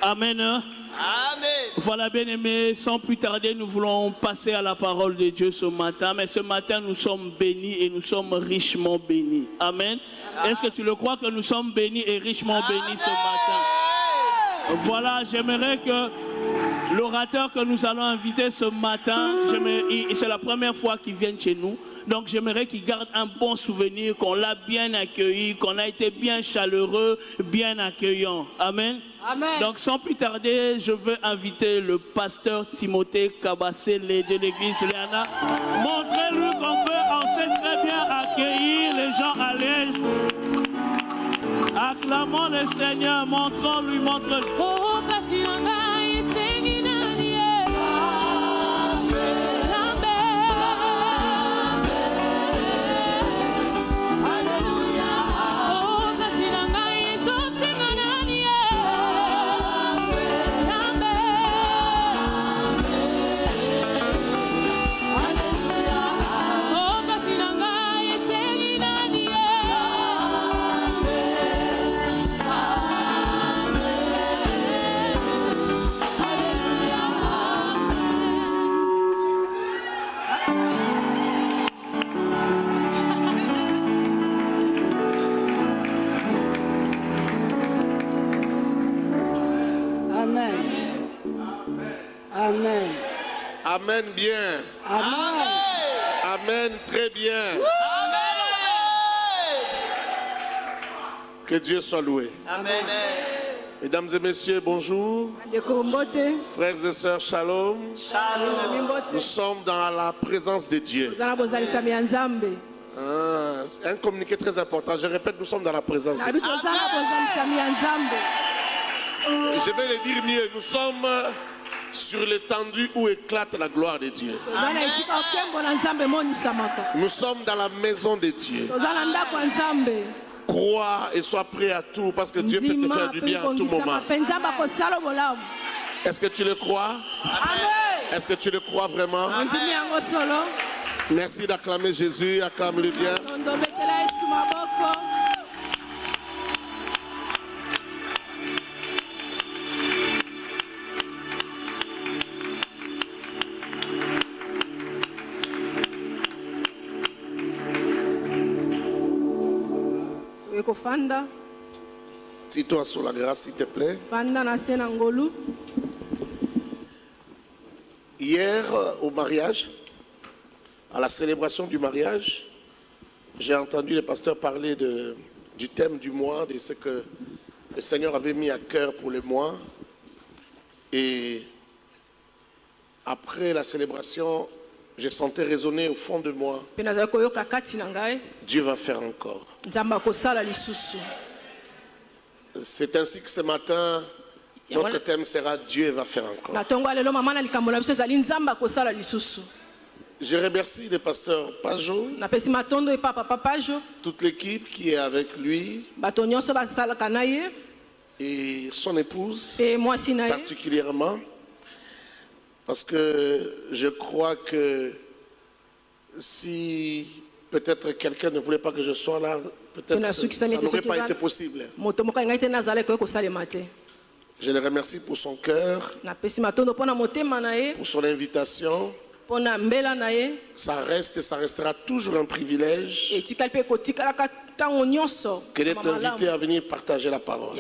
Amen. Amen. Voilà, bien aimés, sans plus tarder, nous voulons passer à la parole de Dieu ce matin. Mais ce matin, nous sommes bénis et nous sommes richement bénis. Amen. Est-ce que tu le crois que nous sommes bénis et richement bénis ce matin? Voilà, j'aimerais que l'orateur que nous allons inviter ce matin, c'est la première fois qu'il vient chez nous. Donc j'aimerais qu'il garde un bon souvenir, qu'on l'a bien accueilli, qu'on a été bien chaleureux, bien accueillant. Amen. Amen. Donc sans plus tarder, je veux inviter le pasteur Timothée Kabassele de l'église Léana. Montrez-lui qu'on sait très bien accueillir les gens à l'aise. Acclamons le Seigneur, montrons-lui, montrons-lui. Oh, Amen. Amen bien. Amen. Amen très bien. Que Dieu soit loué. Amen. Mesdames et messieurs, bonjour. Frères et sœurs, shalom. Nous sommes dans la présence de Dieu. Un communiqué très important. Je répète, nous sommes dans la présence de Dieu. Et je vais le dire mieux. Nous sommes sur l'étendue où éclate la gloire de Dieu. Nous sommes dans la maison de Dieu. Crois et sois prêt à tout parce que Dieu peut te faire du bien à tout moment. Est-ce que tu le crois? Est-ce que tu le crois vraiment? Merci d'acclamer Jésus, acclame-le bien. Dis-toi sur la grâce, s'il te plaît. Hier, au mariage, à la célébration du mariage, j'ai entendu le pasteur parler du thème du mois, de ce que le Seigneur avait mis à cœur pour le mois. Et après la célébration, je sentais résonner au fond de moi. Dieu va faire encore. C'est ainsi que ce matin, notre thème sera Dieu va faire encore. Je remercie le pasteur Pajo, toute l'équipe qui est avec lui et son épouse particulièrement. Parce que je crois que si peut-être quelqu'un ne voulait pas que je sois là, peut-être ça n'aurait pas été possible. Je le remercie pour son cœur, pour son invitation. Ça reste et ça restera toujours un privilège que d'être invité à venir partager la parole.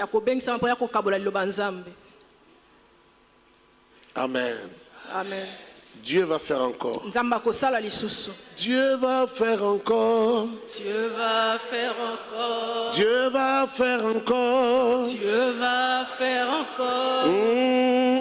Amen. Amen. Dieu va faire encore. Dieu va faire encore. Dieu va faire encore. Dieu va faire encore. Dieu va faire encore.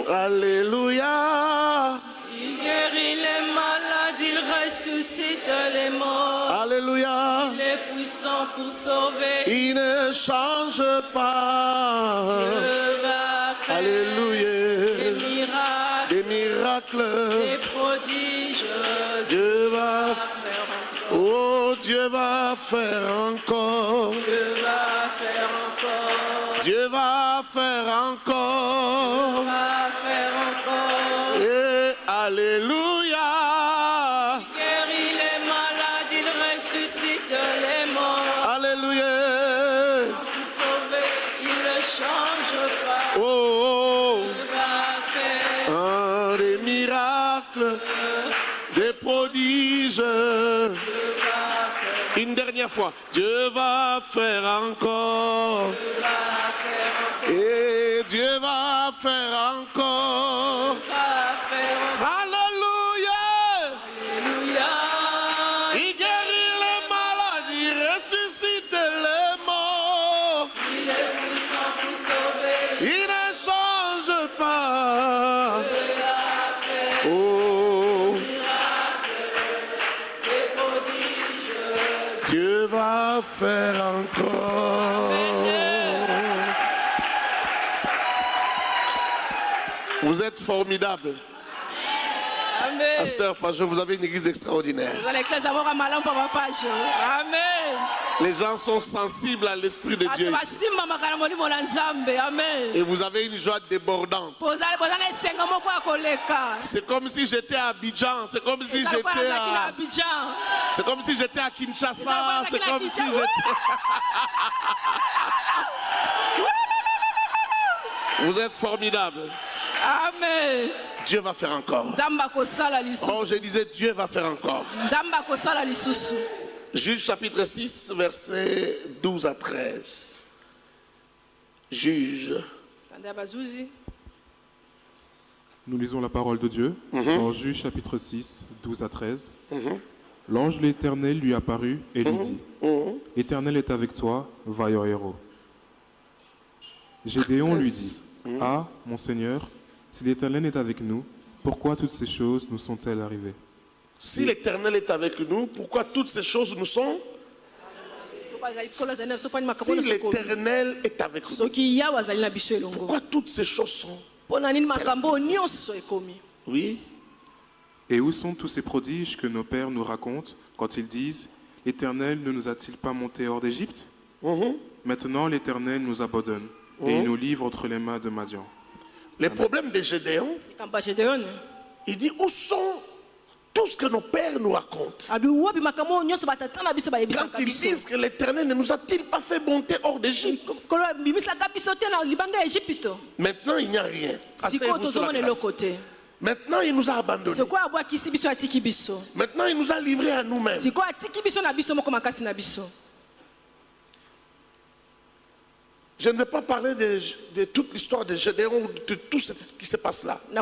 Alléluia. Il guérit les malades, il ressuscite les morts. Alléluia. Il est puissant pour sauver. Il ne change pas. Dieu va faire Alléluia. des miracles. Des prodiges. Dieu va faire encore. Oh, Dieu va faire encore. Dieu va faire encore. Dieu va faire encore. Dieu va faire encore. Et alléluia. Il guérit les malades, il ressuscite les morts. Alléluia. Pour sauver, il change pas. Oh, Dieu va faire. des miracles, des prodiges. Une dernière fois. Dieu va faire encore. Et Dieu va faire encore. Alléluia. Alléluia. Il guérit les maladies, ressuscite les morts. Il est puissant pour sauver. Il ne change pas. Oh, Dieu va faire encore. Vous êtes formidable. Amen. Pasteur Pajot, vous avez une église extraordinaire. Vous allez éclairer avoir un malin pour papa. Amen. Les gens sont sensibles à l'Esprit de Dieu ici. Amen. Et vous avez une joie débordante. C'est comme si j'étais à Abidjan. C'est comme si j'étais à... C'est comme si j'étais à Kinshasa. C'est comme si j'étais... Vous êtes formidable. Amen. Dieu va faire encore. Oh, je disais, Dieu va faire encore. Juge chapitre 6, versets 12 à 13. Juge. Nous lisons la parole de Dieu dans Juge chapitre 6, 12 à 13. L'ange de l'Éternel lui apparut et lui dit, l'Éternel est avec toi, vaillant héros. Gédéon lui dit, ah, mon Seigneur, si l'Éternel est avec nous, pourquoi toutes ces choses nous sont-elles arrivées? Si l'Éternel est avec nous, pourquoi toutes ces choses nous sont? Si l'Éternel est avec nous, pourquoi toutes ces choses sont? Oui. Et où sont tous ces prodiges que nos pères nous racontent quand ils disent, l'Éternel ne nous a-t-il pas montés hors d'Égypte? Maintenant l'Éternel nous abandonne et il nous livre entre les mains de Madian. Les problèmes de Gédéon, il dit, où sont tout ce que nos pères nous racontent? Quand ils disent que l'Éternel ne nous a-t-il pas fait monter hors d'Égypte? Maintenant, il n'y a rien. Asseyez-vous sur la grâce. Maintenant, il nous a abandonnés. Maintenant, il nous a livrés à nous-mêmes. Je ne vais pas parler de toute l'histoire de Gédéon, de tout ce qui se passe là. Il n'y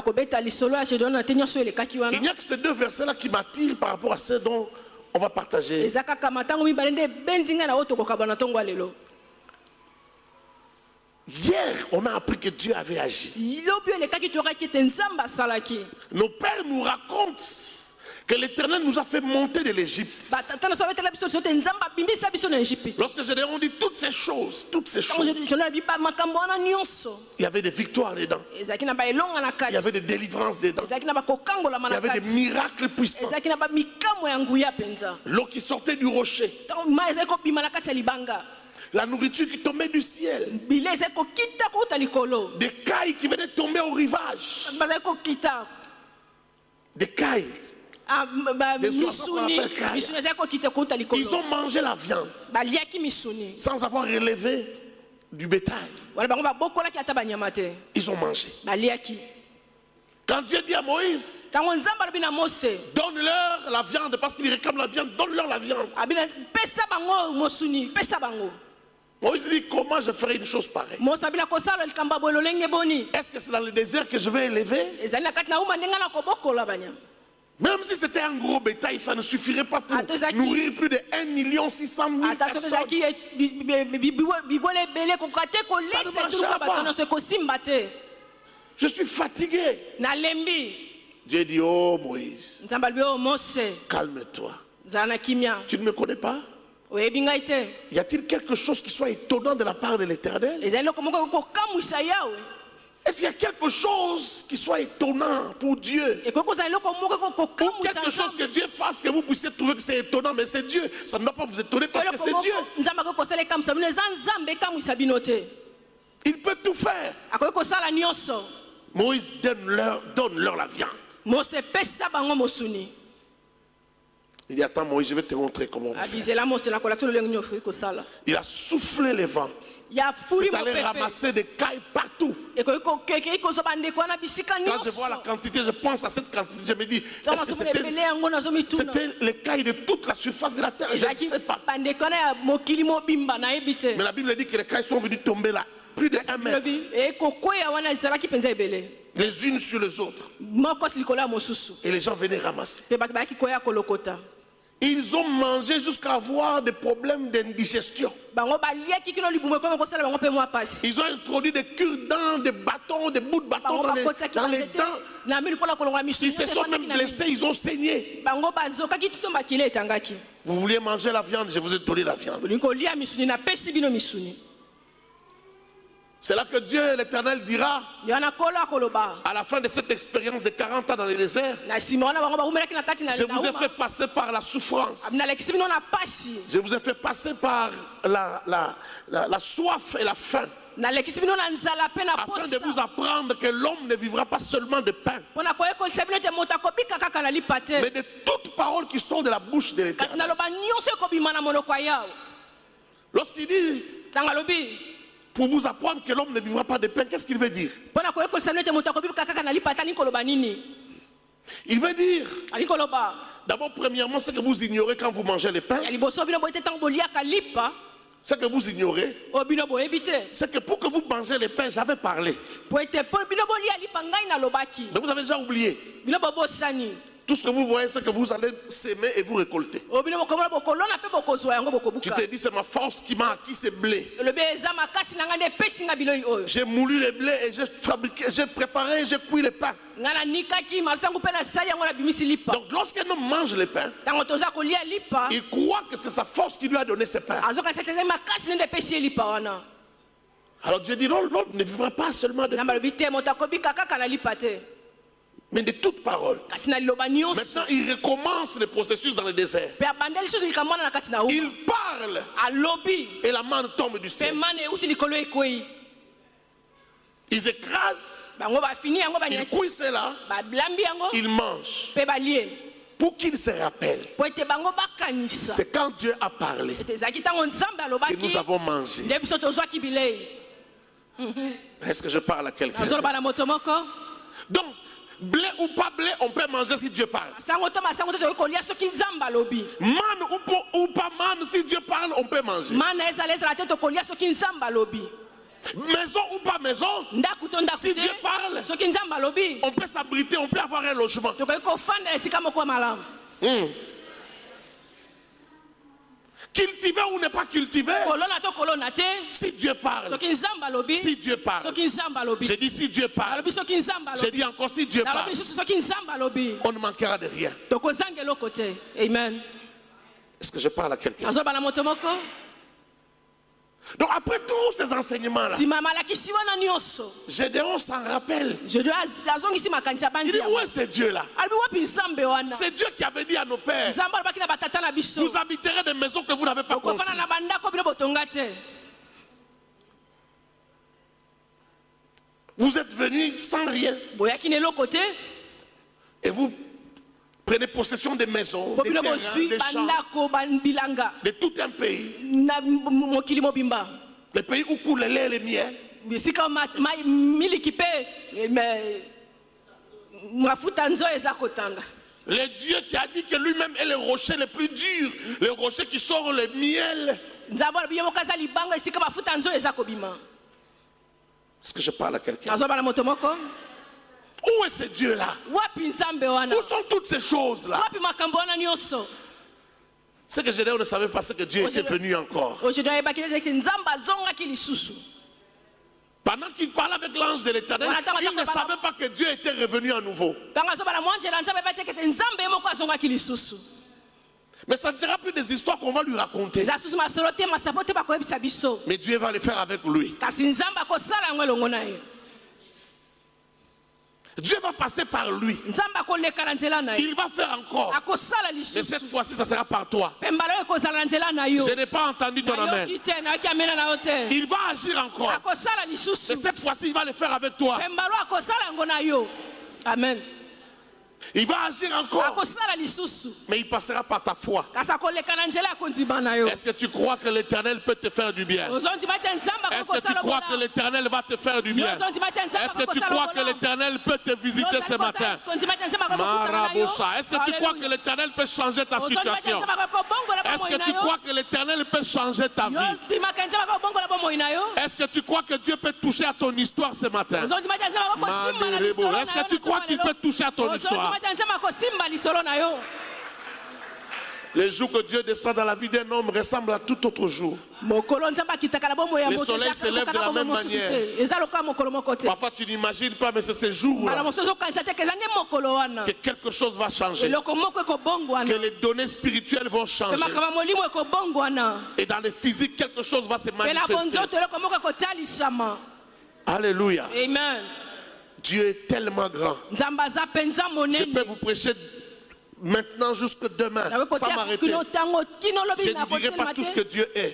a que ces deux versets-là qui m'attirent par rapport à ce dont on va partager. Hier, on a appris que Dieu avait agi. Nos pères nous racontent que l'Éternel nous a fait monter de l'Égypte. Lorsque Gédéon dit toutes ces choses, il y avait des victoires dedans. Il y avait des délivrances dedans. Il y avait des miracles puissants. L'eau qui sortait du rocher. La nourriture qui tombait du ciel. Des cailles qui venaient tomber au rivage. Des cailles. Des oiseaux qu'on appelle cailles. Ils ont mangé la viande sans avoir relevé du bétail. Ils ont mangé. Quand Dieu dit à Moïse, donne-leur la viande, parce qu'il réclame la viande, donne-leur la viande. Moïse dit, comment je ferai une chose pareille? Est-ce que c'est dans le désert que je vais élever? Même si c'était un gros bétail, ça ne suffirait pas pour nourrir plus de 1 600 000 personnes. Ça ne marchera pas. Je suis fatigué. Dieu dit, oh Moïse, calme-toi. Tu ne me connais pas? Y a-t-il quelque chose qui soit étonnant de la part de l'Éternel? Est-ce qu'il y a quelque chose qui soit étonnant pour Dieu? Ou quelque chose que Dieu fasse que vous puissiez trouver que c'est étonnant, mais c'est Dieu. Ça ne doit pas vous étonner parce que c'est Dieu. Il peut tout faire. Moïse donne-leur la viande. Il dit, attends Moïse, je vais te montrer comment on fait. Il a soufflé le vent. C'est d'aller ramasser des cailles partout. Quand je vois la quantité, je pense à cette quantité, je me dis, est-ce que c'était les cailles de toute la surface de la terre? Je ne sais pas. Mais la Bible dit que les cailles sont venues tomber là, plus de 1 mètre. Les unes sur les autres. Et les gens venaient ramasser. Ils ont mangé jusqu'à avoir des problèmes d'indigestion. Ils ont introduit des cure-dents, des bâtons, des bouts de bâtons dans les dents. Ils se sont même blessés, ils ont saigné. Vous vouliez manger la viande, je vous ai donné la viande. C'est là que Dieu, l'Éternel, dira à la fin de cette expérience de 40 ans dans le désert, je vous ai fait passer par la souffrance. Je vous ai fait passer par la soif et la faim. Afin de vous apprendre que l'homme ne vivra pas seulement de pain, mais de toutes paroles qui sont de la bouche de l'Éternel. Lorsqu'il dit pour vous apprendre que l'homme ne vivra pas de pain, qu'est-ce qu'il veut dire? Il veut dire, d'abord, premièrement, ce que vous ignorez quand vous mangez le pain, ce que vous ignorez, c'est que pour que vous mangez le pain, j'avais parlé. Donc vous avez déjà oublié. Tout ce que vous voyez, c'est que vous allez s'aimer et vous récolter. Tu te dis, c'est ma force qui m'a acquis ces blés. J'ai moulu les blés et j'ai fabriqué, j'ai préparé, j'ai cuit le pain. Donc lorsqu'un homme mange le pain, il croit que c'est sa force qui lui a donné ce pain. Alors Dieu dit, non, l'homme ne vivra pas seulement de pain, mais de toute parole. Maintenant, il recommence le processus dans le désert. Il parle et la manne tombe du ciel. Ils écrasent, ils couillent cela, ils mangent. Pour qu'ils se rappellent, c'est quand Dieu a parlé que nous avons mangé. Est-ce que je parle à quelqu'un? Donc, blé ou pas blé, on peut manger si Dieu parle. Man ou pas man, si Dieu parle, on peut manger. Maison ou pas maison, si Dieu parle, on peut s'abriter, on peut avoir un logement. Cultiver ou ne pas cultiver, si Dieu parle, si Dieu parle, j'ai dit si Dieu parle, j'ai dit encore si Dieu parle, on ne manquera de rien. Amen. Est-ce que je parle à quelqu'un? Donc après tous ces enseignements-là, Gédéon s'en rappelle. Il dit, où est ce Dieu-là? C'est Dieu qui avait dit à nos pères, vous habiterez des maisons que vous n'avez pas construites. Vous êtes venus sans rien. Et vous prenez possession des maisons, des terrains, des champs, de tout un pays. Le pays où coule le lait et le miel. Le Dieu qui a dit que lui-même est le rocher le plus dur, le rocher qui sort le miel. Est-ce que je parle à quelqu'un? Où est ce Dieu-là? Où sont toutes ces choses-là? C'est que Gédéon ne savait pas ce que Dieu était venu encore. Pendant qu'il parlait avec l'ange de l'Éternel, il ne savait pas que Dieu était revenu à nouveau. Mais ça ne sera plus des histoires qu'on va lui raconter. Mais Dieu va le faire avec lui. Dieu va passer par lui. Il va faire encore. Mais cette fois-ci, ça sera par toi. Je n'ai pas entendu ton amen. Il va agir encore. Mais cette fois-ci, il va le faire avec toi. Amen. Il va agir encore. akosala lisusu Mais il passera par ta foi. kasi akoleka na nzela ya kondima na yo Est-ce que tu crois que l'Éternel peut te faire du bien? ozondima te nzambe Est-ce que tu crois que l'Éternel va te faire du bien? Est-ce que tu crois que l'Éternel peut te visiter ce matin? Marabosha. Est-ce que tu crois que l'Éternel peut changer ta situation? Est-ce que tu crois que l'Éternel peut changer ta vie? Est-ce que tu crois que Dieu peut toucher à ton histoire ce matin? Est-ce que tu crois qu'il peut toucher à ton histoire? Les jours que Dieu descend dans la vie d'un homme ressemblent à tout autre jour. Le soleil se lève de la même manière. Parfois tu n'imagines pas, mais c'est ce jour-là que quelque chose va changer. Que les données spirituelles vont changer. Et dans le physique, quelque chose va se manifester. Alléluia. Amen. Dieu est tellement grand. Je peux vous prêcher maintenant jusque demain sans m'arrêter. Je ne dirai pas tout ce que Dieu est.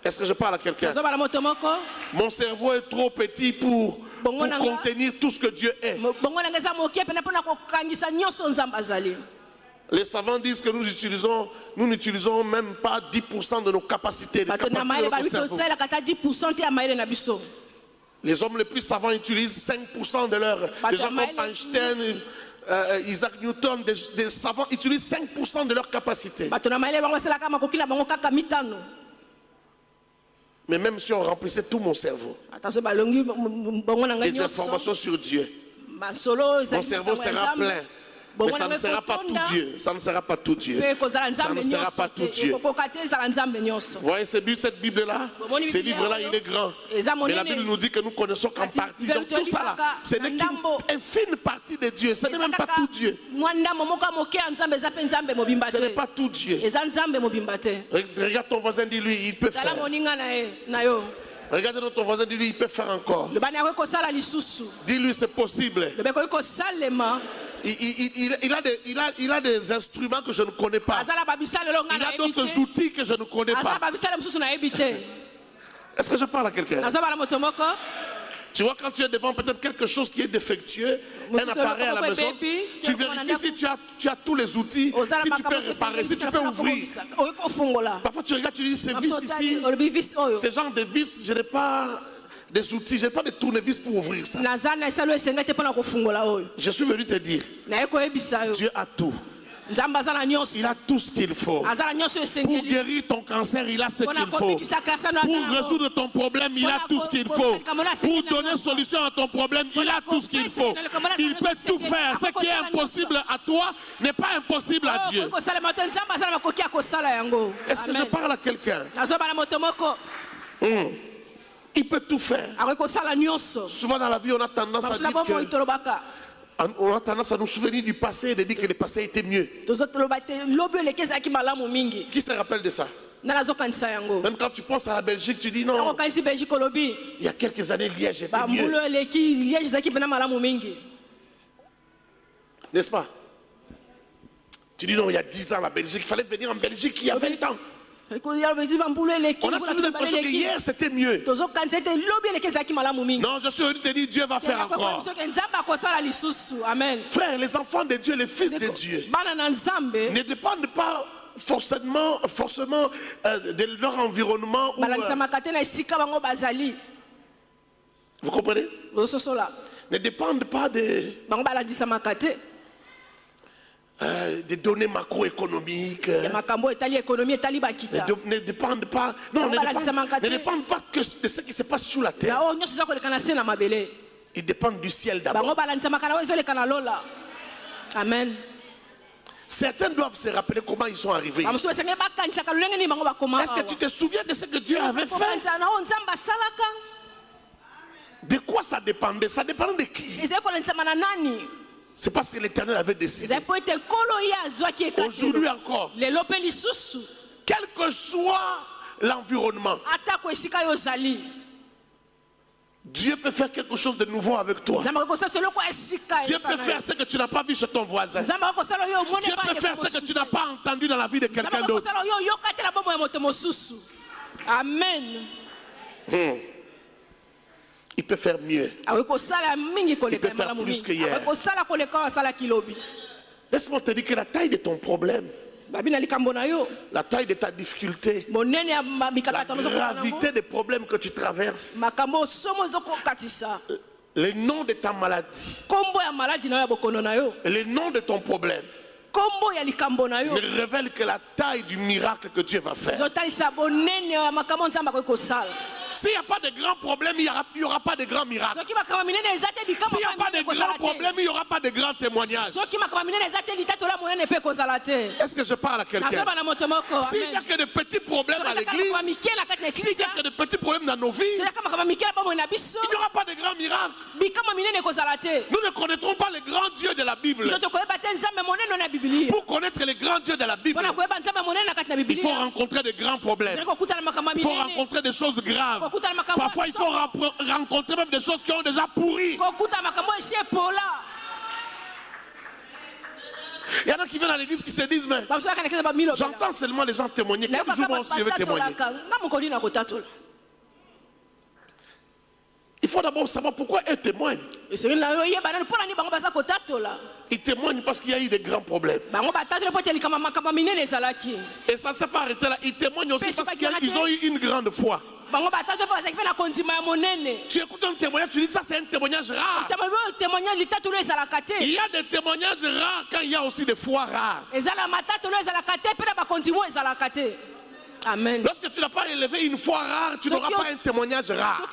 Est-ce que je parle à quelqu'un? Mon cerveau est trop petit pour contenir tout ce que Dieu est. Les savants disent que nous n'utilisons même pas 10% de nos capacités, de notre cerveau. Les hommes les plus savants utilisent 5% de leur... Les gens comme Einstein, Isaac Newton, des savants utilisent 5% de leur capacité. Mais même si on remplissait tout mon cerveau, des informations sur Dieu, mon cerveau sera plein. Mais ça ne sera pas tout Dieu. Ça ne sera pas tout Dieu. Ça ne sera pas tout Dieu. Vous voyez cette Bible-là? Ce livre-là, il est grand. Mais la Bible nous dit que nous connaissons qu'en partie. Donc tout ça là, ce n'est qu'une infime partie de Dieu. Ce n'est même pas tout Dieu. Ce n'est pas tout Dieu. Regarde ton voisin, dis-lui, il peut faire. Regarde ton voisin, dis-lui, il peut faire encore. Dis-lui, c'est possible. Il a des instruments que je ne connais pas. Il a d'autres outils que je ne connais pas. Est-ce que je parle à quelqu'un? Tu vois, quand tu es devant peut-être quelque chose qui est défectueux, un appareil à la maison, tu vérifies si tu as tous les outils, si tu peux réparer, si tu peux ouvrir. Parfois tu regardes, tu dis, ces vis ici, ce genre de vis, je n'ai pas des outils, je n'ai pas de tournevis pour ouvrir ça. Je suis venu te dire, Dieu a tout. Il a tout ce qu'il faut. Pour guérir ton cancer, il a ce qu'il faut. Pour résoudre ton problème, il a tout ce qu'il faut. Pour donner solution à ton problème, il a tout ce qu'il faut. Il peut tout faire. Ce qui est impossible à toi n'est pas impossible à Dieu. Est-ce que je parle à quelqu'un? Il peut tout faire. Souvent dans la vie, on a tendance à dire que... On a tendance à nous souvenir du passé et de dire que le passé était mieux. Qui se rappelle de ça? Même quand tu penses à la Belgique, tu dis non. Il y a quelques années, Liège était mieux. N'est-ce pas? Tu dis non, il y a 10 ans, la Belgique, il fallait venir en Belgique il y a 20 ans. On a toujours l'impression que hier c'était mieux. Non, je suis venu te dire, Dieu va faire encore. Frère, les enfants de Dieu, les fils de Dieu, ne dépendent pas forcément de leur environnement. Vous comprenez? Ne dépendent pas des données macroéconomiques, ne dépendent pas, non, ne dépendent pas que de ce qui se passe sous la terre. Ils dépendent du ciel d'abord. Amen. Certains doivent se rappeler comment ils sont arrivés ici. Est-ce que tu te souviens de ce que Dieu avait fait? De quoi ça dépendait? Ça dépendait de qui? C'est parce que l'Éternel avait décidé. Aujourd'hui encore, quel que soit l'environnement, Dieu peut faire quelque chose de nouveau avec toi. Dieu peut faire ce que tu n'as pas vu chez ton voisin. Dieu peut faire ce que tu n'as pas entendu dans la vie de quelqu'un d'autre. Amen. Il peut faire mieux. Il peut faire plus que hier. Laisse-moi te dire que la taille de ton problème, la taille de ta difficulté, la gravité des problèmes que tu traverses, le nom de ta maladie, le nom de ton problème, me révèle que la taille du miracle que Dieu va faire. S'il n'y a pas de grands problèmes, il n'y aura pas de grands miracles. S'il n'y a pas de grands problèmes, il n'y aura pas de grands témoignages. Est-ce que je parle à quelqu'un? S'il n'y a que de petits problèmes à l'église, s'il n'y a que de petits problèmes dans nos vies, il n'y aura pas de grands miracles. Nous ne connaîtrons pas le grand Dieu de la Bible. Pour connaître le grand Dieu de la Bible, il faut rencontrer de grands problèmes. Il faut rencontrer des choses graves. Parfois, il faut rencontrer même des choses qui ont déjà pourri. Il y en a qui viennent à l'église qui se disent, mais j'entends seulement les gens témoigner. Quel jour moi aussi je vais témoigner? Il faut d'abord savoir pourquoi eux témoignent. Ils témoignent parce qu'il y a eu des grands problèmes. Et ça ne s'est pas arrêté là. Ils témoignent aussi parce qu'ils ont eu une grande foi. Tu écoutes un témoignage, tu dis ça c'est un témoignage rare. Il y a des témoignages rares quand il y a aussi des foi rares. Amen. Lorsque tu n'as pas élevé une foi rare, tu n'auras pas un témoignage rare.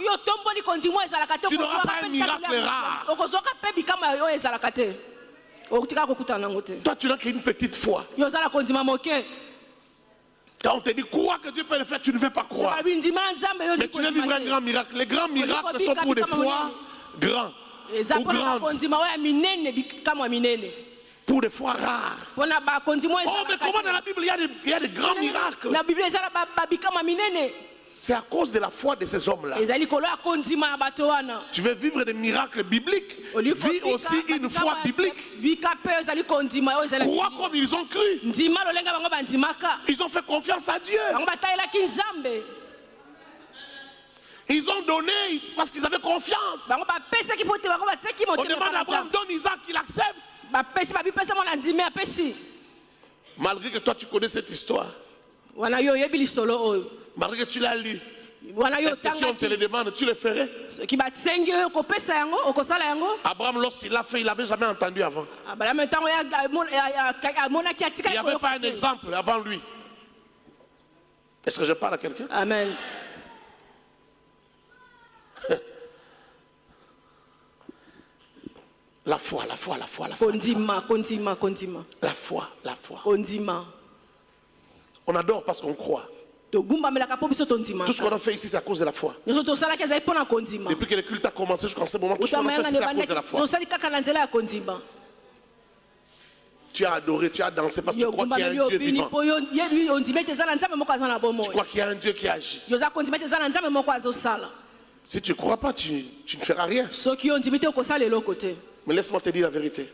Tu n'auras pas un miracle rare. Toi, tu n'as qu'une petite foi. Quand on te dit crois que Dieu peut le faire, tu ne veux pas croire. Mais tu veux vivre un grand miracle. Les grands miracles sont pour des foi grands ou grandes. Pour des fois rares. Oh, mais comment dans la Bible il y a des grands miracles? C'est à cause de la foi de ces hommes-là. Tu veux vivre des miracles bibliques? Vis aussi une foi biblique. Crois comme ils ont cru. Ils ont fait confiance à Dieu. Ils ont donné parce qu'ils avaient confiance. On demande à Abraham, donne Isaac, il accepte. Malgré que toi tu connais cette histoire, malgré que tu l'as lu, est-ce que si on te le demande, tu le ferais? Abraham, lorsqu'il l'a fait, il n'avait jamais entendu avant. Il n'y avait pas un exemple avant lui. Est-ce que je parle à quelqu'un? Amen. La foi, la foi, la foi, la foi. La foi, la foi. On adore parce qu'on croit. Tout ce qu'on a fait ici, c'est à cause de la foi. Depuis que le culte a commencé jusqu'à ce moment, tout ce qu'on a fait, c'est à cause de la foi. Tu as adoré, tu as dansé parce que tu crois qu'il y a un Dieu vivant. Tu crois qu'il y a un Dieu qui agit. Si tu ne crois pas, tu ne feras rien. Mais laisse-moi te dire la vérité.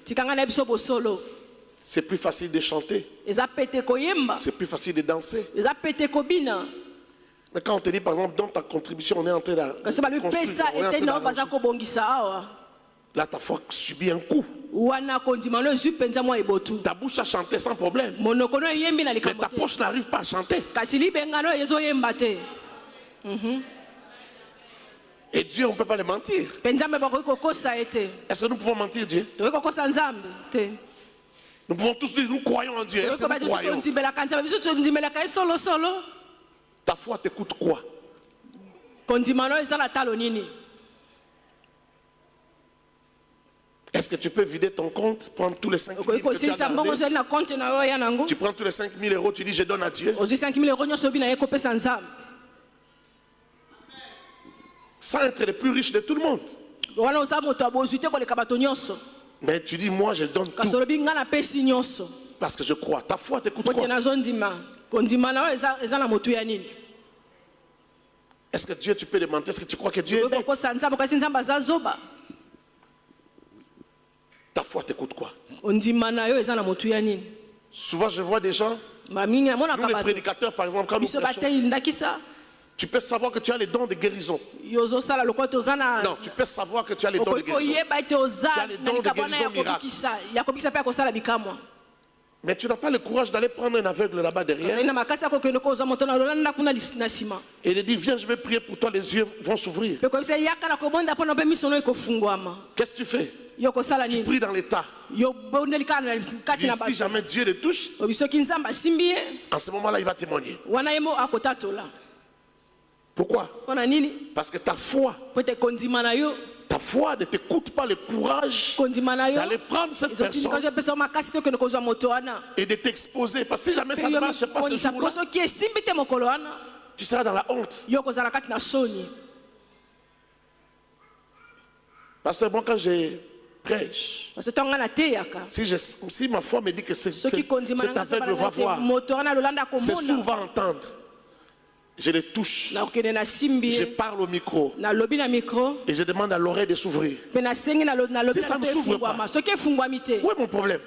C'est plus facile de chanter. C'est plus facile de danser. Mais quand on te dit par exemple, dans ta contribution, on est en train de là, ta foi subit un coup. Ta bouche a chanté sans problème. Mais ta poche n'arrive pas à chanter. Et Dieu, on ne peut pas le mentir. Est-ce que nous pouvons mentir Dieu? Nous pouvons tous dire, nous croyons en Dieu. Est-ce que nous croyons? Ta foi te coûte quoi? Est-ce que tu peux vider ton compte, prendre tous les 5 000 que tu as gardés? Tu prends tous les 5 000 euros, tu dis je donne à Dieu. Sans être le plus riche de tout le monde. Mais tu dis moi je donne tout. Parce que je crois. Ta foi te coûte quoi? Est-ce que Dieu tu peux demander? Est-ce que tu crois que Dieu est bête? Ta foi te coûte quoi? Souvent je vois des gens, nous les prédicateurs par exemple, quand nous prêchons, Tu peux savoir que tu as les dons de guérison. Non, tu peux savoir que tu as les dons de guérison. Tu as les dons de guérison miracle. Mais tu n'as pas le courage d'aller prendre un aveugle là-bas derrière. Et il dit, viens, je vais prier pour toi, les yeux vont s'ouvrir. Qu'est-ce que tu fais? Tu pries dans l'état. Si jamais Dieu le touche, en ce moment-là, il va témoigner. Pourquoi? Parce que ta foi ne te coûte pas le courage d'aller prendre cette personne et de t'exposer. Parce que si jamais ça ne marche pas ce jour-là, tu seras dans la honte. Pasteur, bon, quand je prêche, si ma foi me dit que cet aveugle va voir, c'est sourd va entendre, je le touche, je parle au micro et je demande à l'oreille de s'ouvrir. Si ça ne s'ouvre pas, où est mon problème?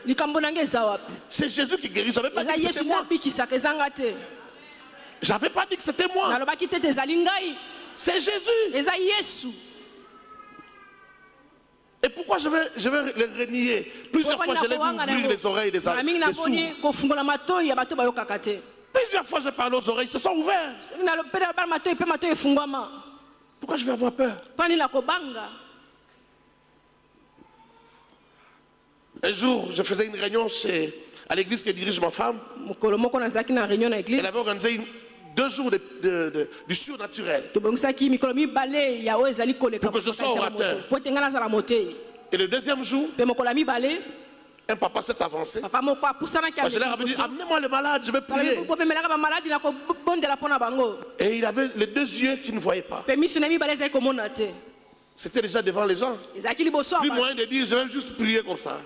C'est Jésus qui guérit. J'avais pas dit que c'était moi. J'avais pas dit que c'était moi. C'est Jésus. Et pourquoi je vais le renier? Plusieurs fois je l'ai vu ouvrir les oreilles des sourds. Plusieurs fois, je parle aux oreilles, ils se sont ouverts. Pourquoi je vais avoir peur? Un jour, je faisais une réunion à l'église que dirige ma femme. Elle avait organisé 2 jours du surnaturel pour que je sois orateur. Et le deuxième jour, un papa s'est avancé. Je leur avais dit, amenez-moi le malade, je vais prier. Et il avait les 2 yeux qui ne voyaient pas. C'était déjà devant les gens. Plus moyen de dire, je vais juste prier comme ça.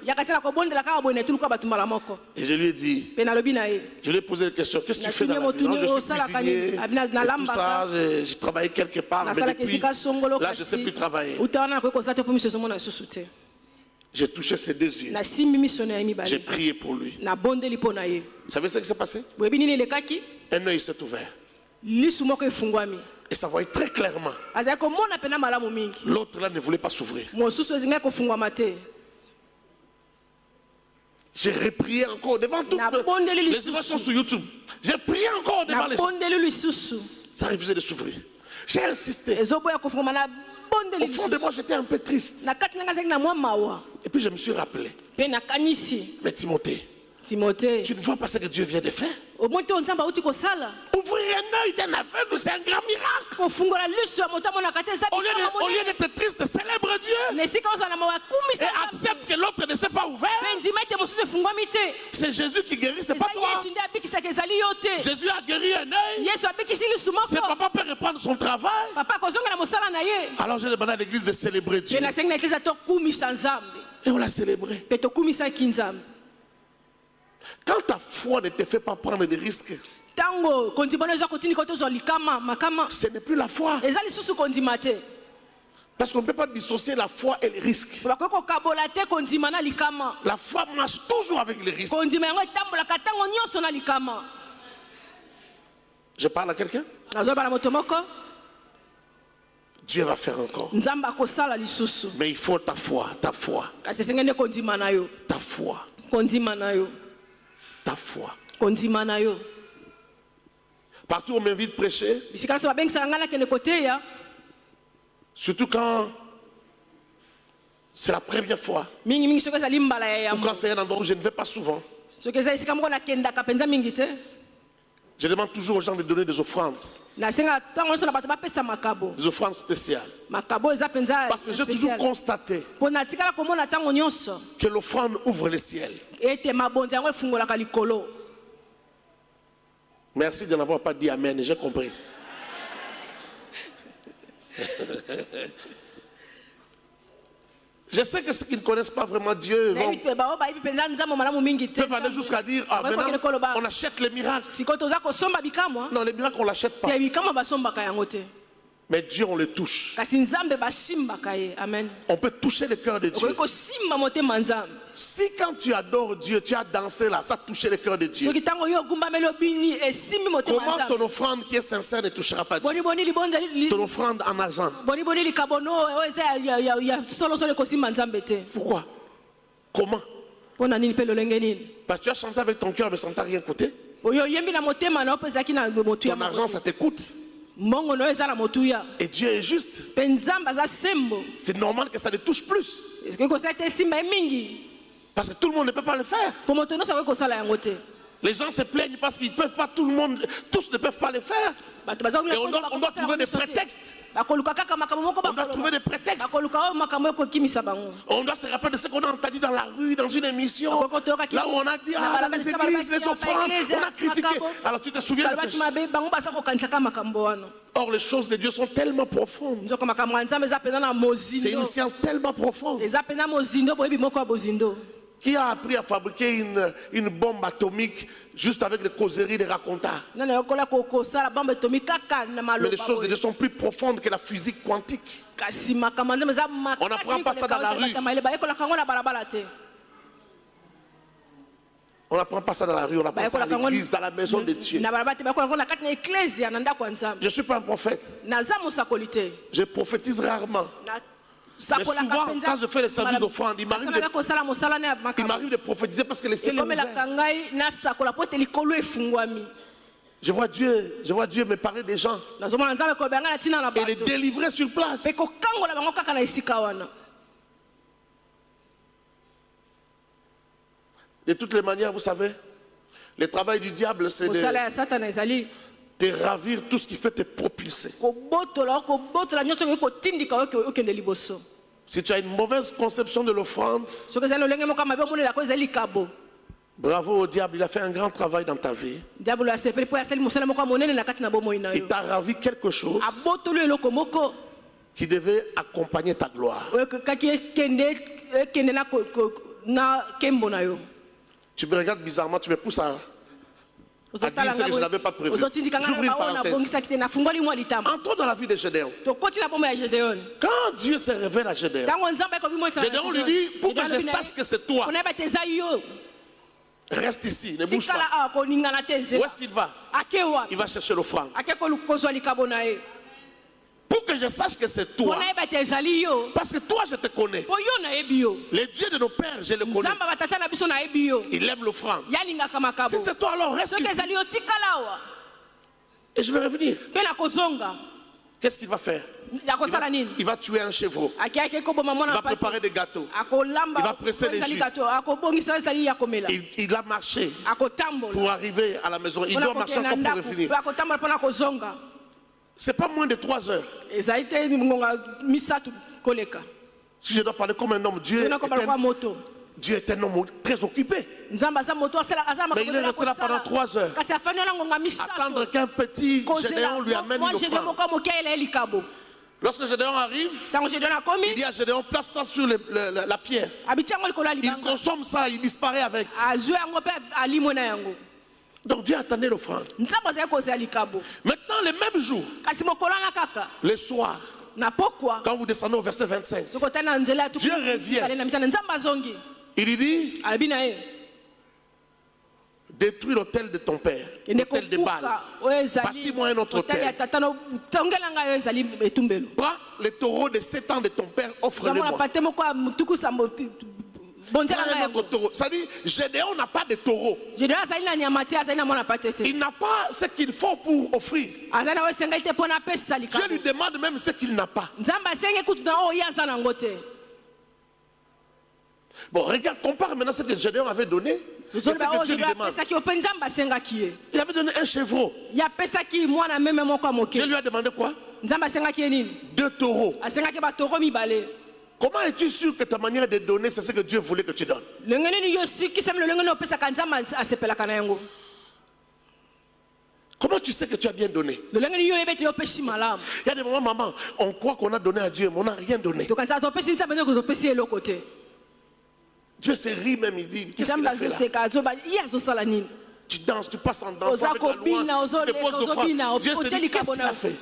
Et je lui ai dit, je lui ai posé la question, qu'est-ce que tu fais dans la vie? Non, je suis cuisinier, et tout ça, j'ai travaillé quelque part, mais depuis, là je ne sais plus travailler. J'ai touché ses 2 yeux. J'ai prié pour lui. Vous savez ce qui s'est passé? Un œil s'est ouvert. Et ça voyait très clairement. L'autre là ne voulait pas s'ouvrir. J'ai reprié encore devant toutes les émotions sur YouTube. J'ai prié encore devant les gens. Ça refusait de s'ouvrir. J'ai insisté. Au fond de moi, j'étais un peu triste. Et puis je me suis rappelé. Mais Timothée, tu ne vois pas ce que Dieu vient de faire? Ouvrir un œil d'un aveugle, c'est un grand miracle. Au lieu d'être triste, célèbre Dieu. Et accepte que l'autre ne s'est pas ouvert. C'est Jésus qui guérit, c'est pas toi. Jésus a guéri un œil. Si papa peut reprendre son travail. Alors j'ai demandé à l'église de célébrer Dieu. Et on l'a célébré. Quand ta foi ne te fait pas prendre des risques, ce n'est plus la foi. Parce qu'on ne peut pas dissocier la foi et les risques. La foi marche toujours avec les risques. Je parle à quelqu'un? Dieu va faire encore. Mais il faut ta foi, ta foi. Ta foi. Ta foi. Partout où on m'invite à prêcher, surtout quand c'est la première fois, ou quand c'est un endroit où je ne vais pas souvent, je demande toujours aux gens de donner des offrandes. Des offrandes spéciales. Parce que j'ai toujours constaté que l'offrande ouvre le ciel. Merci de n'avoir pas dit amen, j'ai compris. Je sais que ceux qui ne connaissent pas vraiment Dieu peuvent aller jusqu'à dire, ah, maintenant, on achète les miracles. Non, les miracles, on ne l'achète pas. Mais Dieu, on le touche. kasi nzambe basimbaka ye. Amen. On peut toucher le cœur de Dieu. Okoki kosimba motema nzambe. Si quand tu adores Dieu, tu as dansé là, ça a touché le cœur de Dieu. soki ntango yo ogumbameli obini esimbi motema Comment nzambe. ton offrande qui est sincère ne touchera pas Dieu? boni boni libonda Ton offrande en argent. boni boni likabono oyo eza ya solosolo ekosimba nzambe te. Pourquoi? Comment? Mpona nini mpe lolenge nini? Parce que tu as chanté avec ton cœur mais ça ne t'a rien coûté. oyo oyembi na motema na opesaki na motu ya Ton argent, ça te coûte. mbongo na oyo eza na motuya. Et Dieu est juste. mpe nzambe aza sembo. C'est normal que ça le touche plus. soki kosala te esimba ye mingi. Parce que tout le monde ne peut pas le faire. po moto nyonso akoki kosala yango te. Les gens se plaignent parce qu'ils ne peuvent pas, tous ne peuvent pas le faire. bato baza Et on doit trouver des prétextes. bakoluka kaka makambo moko On doit trouver des prétextes. bakoluka oyo makambo ekokimisa bango. On doit se rappeler de ce qu'on a entendu dans la rue, dans une émission. Là où on a dit, dans les églises, les offrandes, on a critiqué. Alors tu te souviens de ces choses. bango baza kokanisaka makambo wana. Or, les choses de Dieu sont tellement profondes. nzoko makambo ya nzambe eza pena na C'est une mozindo. science tellement profonde. eza pena mozindo boyebi moko ya bozindo. Qui a appris à fabriquer une bombe atomique juste avec les causeries, les racontards? nana yokola kosala bombe atomique kaka na Mais les maloba choses de Dieu sont plus profondes que la physique quantique. kasi makambo ya nzambe eza makasi. On n'apprend pas ça dans la rue. bayekolaka yango na balabala te. On n'apprend pas ça dans la rue, on apprend ça à l'église, dans la maison de Dieu. na balabala te bayekolaka yango na kati na eklesia na ndako ya nzambe. Je ne suis pas un prophète. naza mosakoli te. Je prophétise rarement. Mais souvent, quand je fais les services d'offrande, il m'arrive de prophétiser parce que le ciel est ouvert. Je vois Dieu me parler des gens et les délivrer sur place. De toutes les manières, vous savez, le travail du diable, c'est de te ravir tout ce qui fait te propulser. Si tu as une mauvaise conception de l'offrande, bravo au diable, il a fait un grand travail dans ta vie. Il t'a ravi quelque chose qui devait accompagner ta gloire. Tu me regardes bizarrement, tu me pousses à dire ce que je n'avais pas prévu. J'ouvre une parenthèse. Entrons dans la vie de Gédéon. Quand Dieu se révèle à Gédéon, Gédéon lui dit, pour que je sache que c'est toi, reste ici, ne bouge pas. Où est-ce qu'il va? Il va chercher l'offrande. Pour que je sache que c'est toi. Parce que toi, je te connais. Les dieux de nos pères, je les connais. Il aime l'offrande. Si c'est toi, alors reste ici. Et je vais revenir. Qu'est-ce qu'il va faire? Il va tuer un chevreau. Il va préparer des gâteaux. Il va presser les jus. Il a marché pour arriver à la maison. Il doit marcher encore pour revenir. C'est pas moins de 3 heures. Si je dois parler comme un homme, Dieu est un homme très occupé. Mais il est resté là pendant 3 heures. Attendre qu'un petit Gédéon lui amène une offrande. Lorsque Gédéon arrive, il dit à Gédéon, place ça sur la pierre. Il consomme ça, il disparaît avec. Donc Dieu attendait l'offrande. Maintenant, le même jour, le soir, quand vous descendez au verset 25, Dieu revient. Il lui dit, détruis l'autel de ton père, l'autel de Baal. Bâtis-moi un autre autel. Prends les taureaux de 7 ans de ton père, offre-le-moi. Ça dit, Gédéon n'a pas de taureau. Il n'a pas ce qu'il faut pour offrir. Dieu lui demande même ce qu'il n'a pas. Bon, regarde, compare maintenant ce que Gédéon avait donné et ce que Dieu lui demande. Il avait donné un chevreau. Dieu lui a demandé quoi? 2 taureaux. Comment es-tu sûr que ta manière de donner, c'est ce que Dieu voulait que tu donnes? Comment tu sais que tu as bien donné? Il y a des moments, maman, on croit qu'on a donné à Dieu, mais on n'a rien donné. Dieu se rit même, il dit, qu'est-ce qu'il a fait là? Tu danses, tu passes en dansant avec la louange, tu déposes l'offrande. Dieu se dit, qu'est-ce qu'il a fait?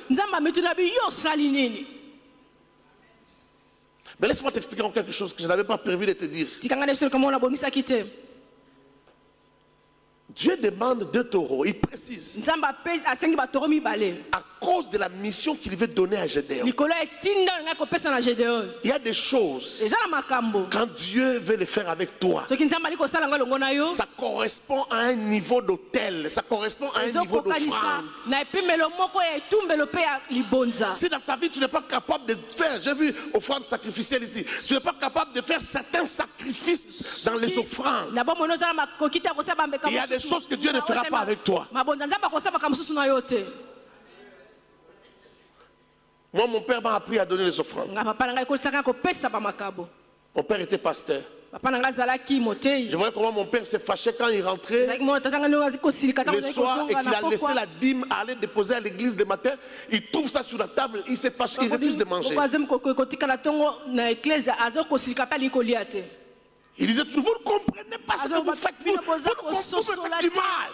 Mais laisse-moi t'expliquer encore quelque chose que je n'avais pas prévu de te dire. Dieu demande 2 taureaux, il précise. À cause de la mission qu'il veut donner à Gédéon. Il y a des choses, quand Dieu veut les faire avec toi, ça correspond à un niveau d'autel, ça correspond à un niveau d'offrande. Si dans ta vie tu n'es pas capable de faire, j'ai vu offrande sacrificielle ici, tu n'es pas capable de faire certains sacrifices dans les offrandes, il y a des choses que Dieu ne fera pas avec toi. Moi, mon père m'a appris à donner les offrandes. Mon père était pasteur. Je voyais comment mon père s'est fâché quand il rentrait le soir et qu'il a laissé la dîme aller déposer à l'église le matin. Il trouve ça sur la table, il s'est fâché, il refuse de manger. Il disait toujours, vous ne comprenez pas ce que vous faites, vous me faites du mal.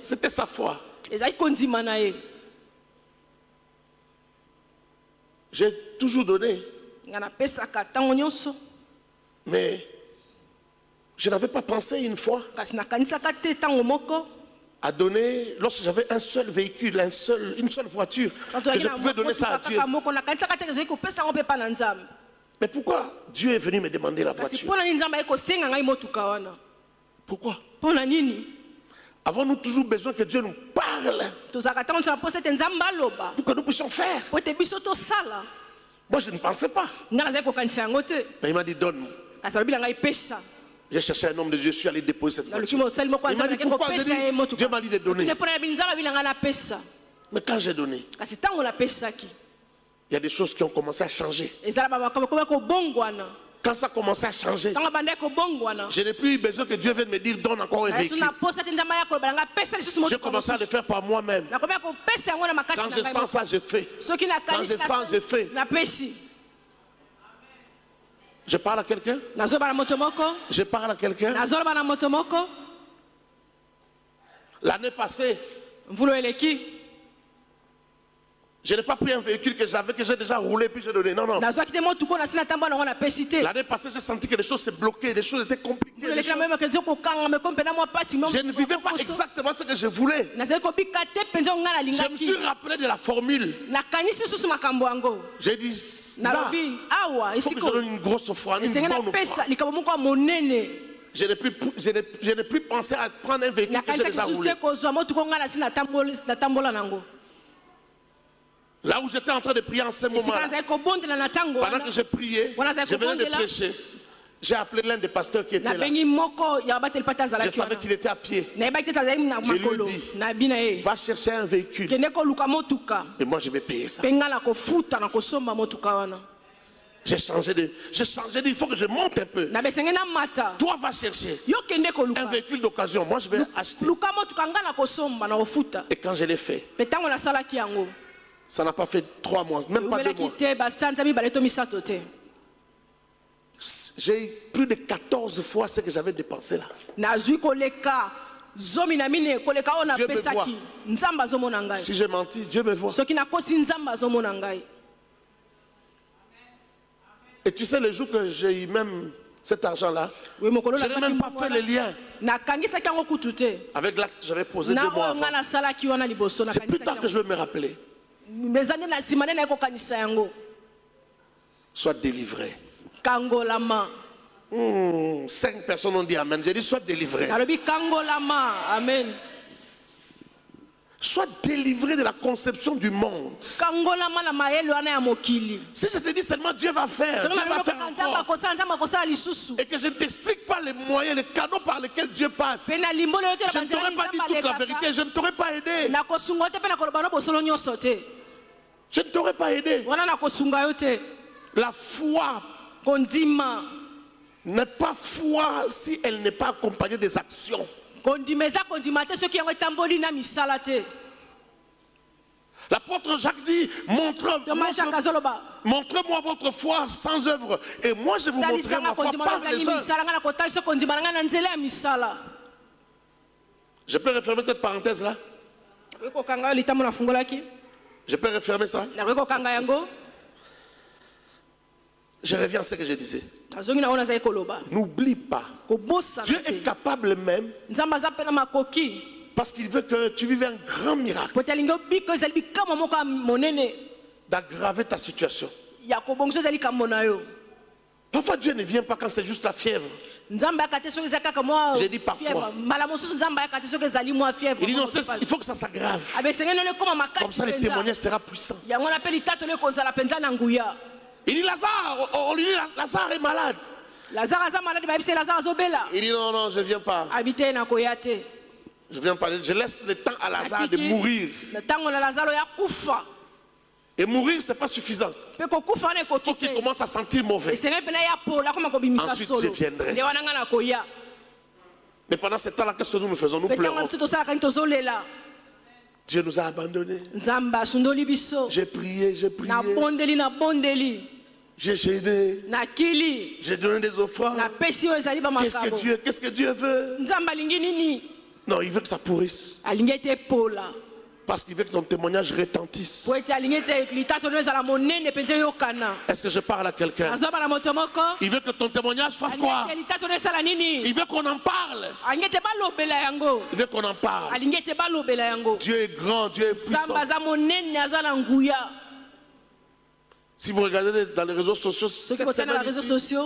C'était sa foi. J'ai toujours donné. Mais je n'avais pas pensé une fois à donner, lorsque j'avais un seul véhicule, une seule voiture, que je pouvais donner ça à Dieu. Mais pourquoi Dieu est venu me demander la voiture? Pourquoi? Avons-nous toujours besoin que Dieu nous parle pour que nous puissions faire? Moi je ne pensais pas. Mais il m'a dit donne. J'ai cherché un homme de Dieu, je suis allé déposer cette voiture. Il m'a dit pourquoi? J'ai dit, Dieu m'a dit de donner. Mais quand j'ai donné, il y a des choses qui ont commencé à changer. Quand ça a commencé à changer, je n'ai plus eu besoin que Dieu vienne me dire donne encore un véhicule. J'ai commencé à le faire par moi-même. Quand je sens ça, je fais. Quand je sens, je fais. Je parle à quelqu'un? Je parle à quelqu'un? L'année passée, je n'ai pas pris un véhicule que j'ai déjà roulé puis j'ai donné. Non, non. L'année passée, j'ai senti que les choses se bloquaient, les choses étaient compliquées. Je ne vivais pas exactement ce que je voulais. Je me suis rappelé de la formule. J'ai dit, là, il faut que je donne une grosse offrande, une bonne offrande. Je n'ai plus pensé à prendre un véhicule que j'ai déjà roulé. Là où j'étais en train de prier en ce moment-là, pendant que j'ai prié, je venais de prêcher, j'ai appelé l'un des pasteurs qui était là. Je savais qu'il était à pied. Je lui ai dit, va chercher un véhicule et moi je vais payer ça. J'ai changé de, il faut que je monte un peu. Toi va chercher un véhicule d'occasion, moi je vais acheter. Et quand je l'ai fait, ça n'a pas fait 3 mois, même pas 2 mois. J'ai eu plus de 14 fois ce que j'avais dépensé là. Dieu me voit. Si j'ai menti, Dieu me voit. Et tu sais, le jour que j'ai eu même cet argent-là, je n'ai même pas fait le lien avec l'acte que j'avais posé 2 mois avant. C'est plus tard que je vais me rappeler. Sois délivré. 5 personnes ont dit amen. J'ai dit sois délivré. Amen. Sois délivré de la conception du monde. Si je te dis seulement Dieu va faire, Dieu va faire encore, et que je ne t'explique pas les moyens, les canaux par lesquels Dieu passe, je ne t'aurais pas dit toute la vérité, je ne t'aurais pas aidé. Je ne t'aurais pas aidé. La foi n'est pas foi si elle n'est pas accompagnée des actions. L'apôtre Jacques dit, montrez-moi votre foi sans œuvre et moi je vous montrerai ma foi par les œuvres. Je peux refermer cette parenthèse-là? Je peux refermer ça? Je reviens à ce que je disais. N'oublie pas. Dieu est capable même, parce qu'il veut que tu vives un grand miracle, d'aggraver ta situation. Parfois Dieu ne vient pas quand c'est juste la fièvre. J'ai dit parfois. Il dit non, il faut que ça s'aggrave. Comme ça le témoignage sera puissant. Il dit Lazare, on lui dit Lazare est malade. Il dit non, non, je ne viens pas. Je viens pas. Je laisse le temps à Lazare de mourir. Et mourir, ce n'est pas suffisant. Il faut qu'il commence à sentir mauvais. Ensuite, je viendrai. Mais pendant ce temps-là, qu'est-ce que nous faisons? Nous pleurons. Dieu nous a abandonnés. J'ai prié, j'ai prié. J'ai gêné. J'ai donné des offrandes. Qu'est-ce que Dieu veut? Non, il veut que ça pourrisse. Parce qu'il veut que ton témoignage retentisse. Est-ce que je parle à quelqu'un? Il veut que ton témoignage fasse quoi? Il veut qu'on en parle. Il veut qu'on en parle. Dieu est grand, Dieu est puissant. Si vous regardez dans les réseaux sociaux, cette semaine ici,